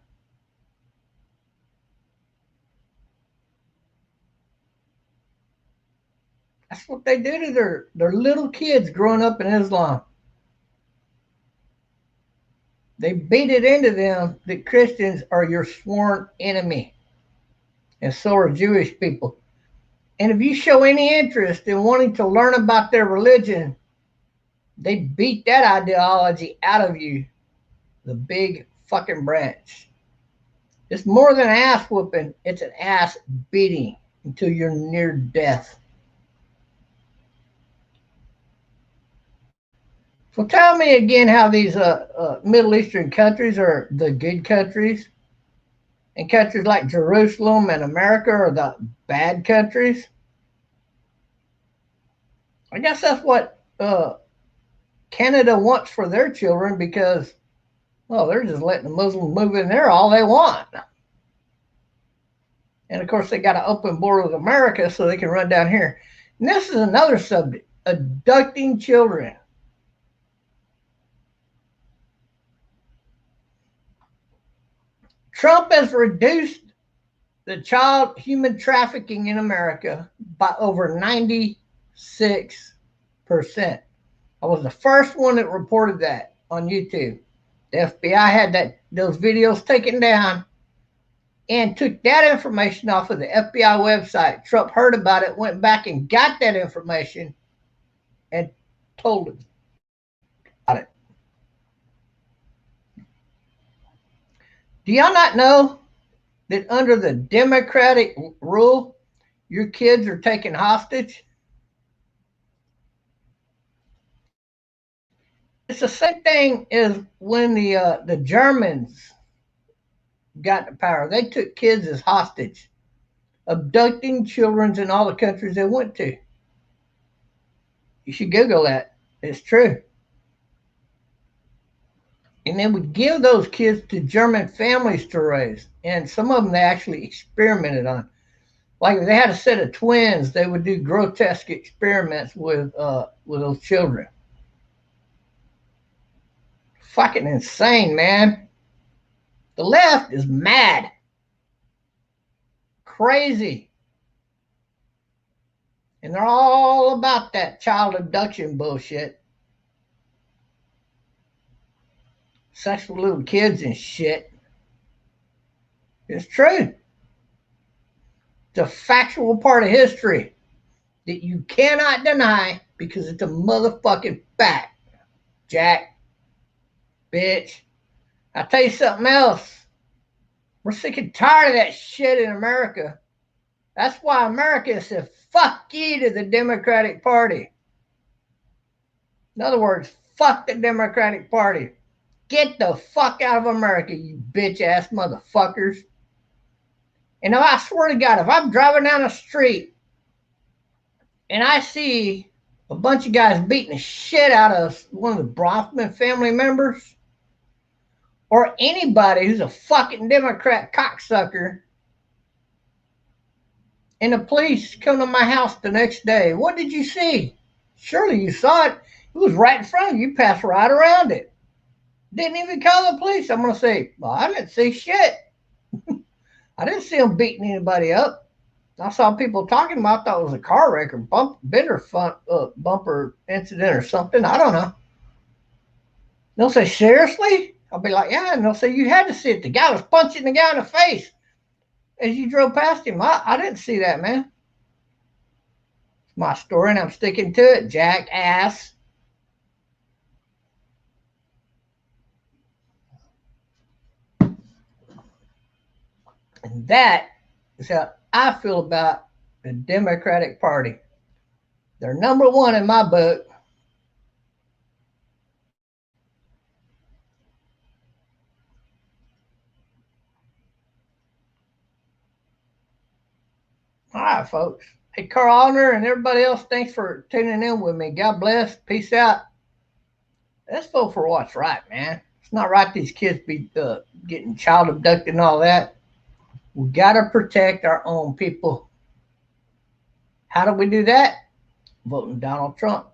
That's what they do to their little kids growing up in Islam. They beat it into them that Christians are your sworn enemy, and so are Jewish people. And if you show any interest in wanting to learn about their religion, they beat that ideology out of you, the big fucking branch. It's more than an ass whooping, it's an ass beating until you're near death. So tell me again how these Middle Eastern countries are the good countries, and countries like Jerusalem and America are the bad countries. I guess that's what Canada wants for their children because, well, they're just letting the Muslims move in there all they want. And of course, they got an open border with America so they can run down here. And this is another subject, abducting children. Trump has reduced the child human trafficking in America by over 96%. I was the first one that reported that on YouTube. The FBI had those videos taken down and took that information off of the FBI website. Trump heard about it, went back and got that information and told him about it. Do y'all not know that under the Democratic rule, your kids are taken hostage? It's the same thing as when the Germans got the power. They took kids as hostage, abducting children in all the countries they went to. You should Google that. It's true. And they would give those kids to German families to raise. And some of them they actually experimented on. Like if they had a set of twins, they would do grotesque experiments with those children. Fucking insane, man. The left is mad. Crazy. And they're all about that child abduction bullshit. Sex with little kids and shit. It's true. It's a factual part of history that you cannot deny because it's a motherfucking fact. Jack. Bitch. I'll tell you something else. We're sick and tired of that shit in America. That's why America said fuck you to the Democratic Party. In other words, fuck the Democratic Party. Get the fuck out of America, you bitch ass motherfuckers. And I swear to God, if I'm driving down the street and I see a bunch of guys beating the shit out of one of the Bronfman family members, or anybody who's a fucking Democrat cocksucker, and the police come to my house the next day, what did you see? Surely you saw it. It was right in front of you. You passed right around it. Didn't even call the police. I'm going to say, well, I didn't see shit. I didn't see them beating anybody up. I saw people talking about, I thought it was a car wreck or bumper incident or something. I don't know. They'll say, seriously? I'll be like, yeah. And they'll say, you had to see it. The guy was punching the guy in the face as you drove past him. I didn't see that, man. It's my story, and I'm sticking to it, jackass. And that is how I feel about the Democratic Party. They're number one in my book. All right, folks. Hey, Carl Allner and everybody else, thanks for tuning in with me. God bless. Peace out. Let's vote for what's right, man. It's not right these kids be getting child abducted and all that. We got to protect our own people. How do we do that? Voting Donald Trump.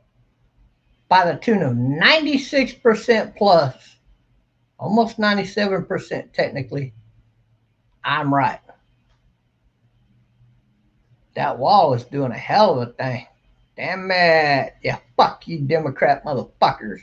By the tune of 96% plus, almost 97% technically, I'm right. That wall is doing a hell of a thing. Damn it. Yeah, fuck you, Democrat motherfuckers.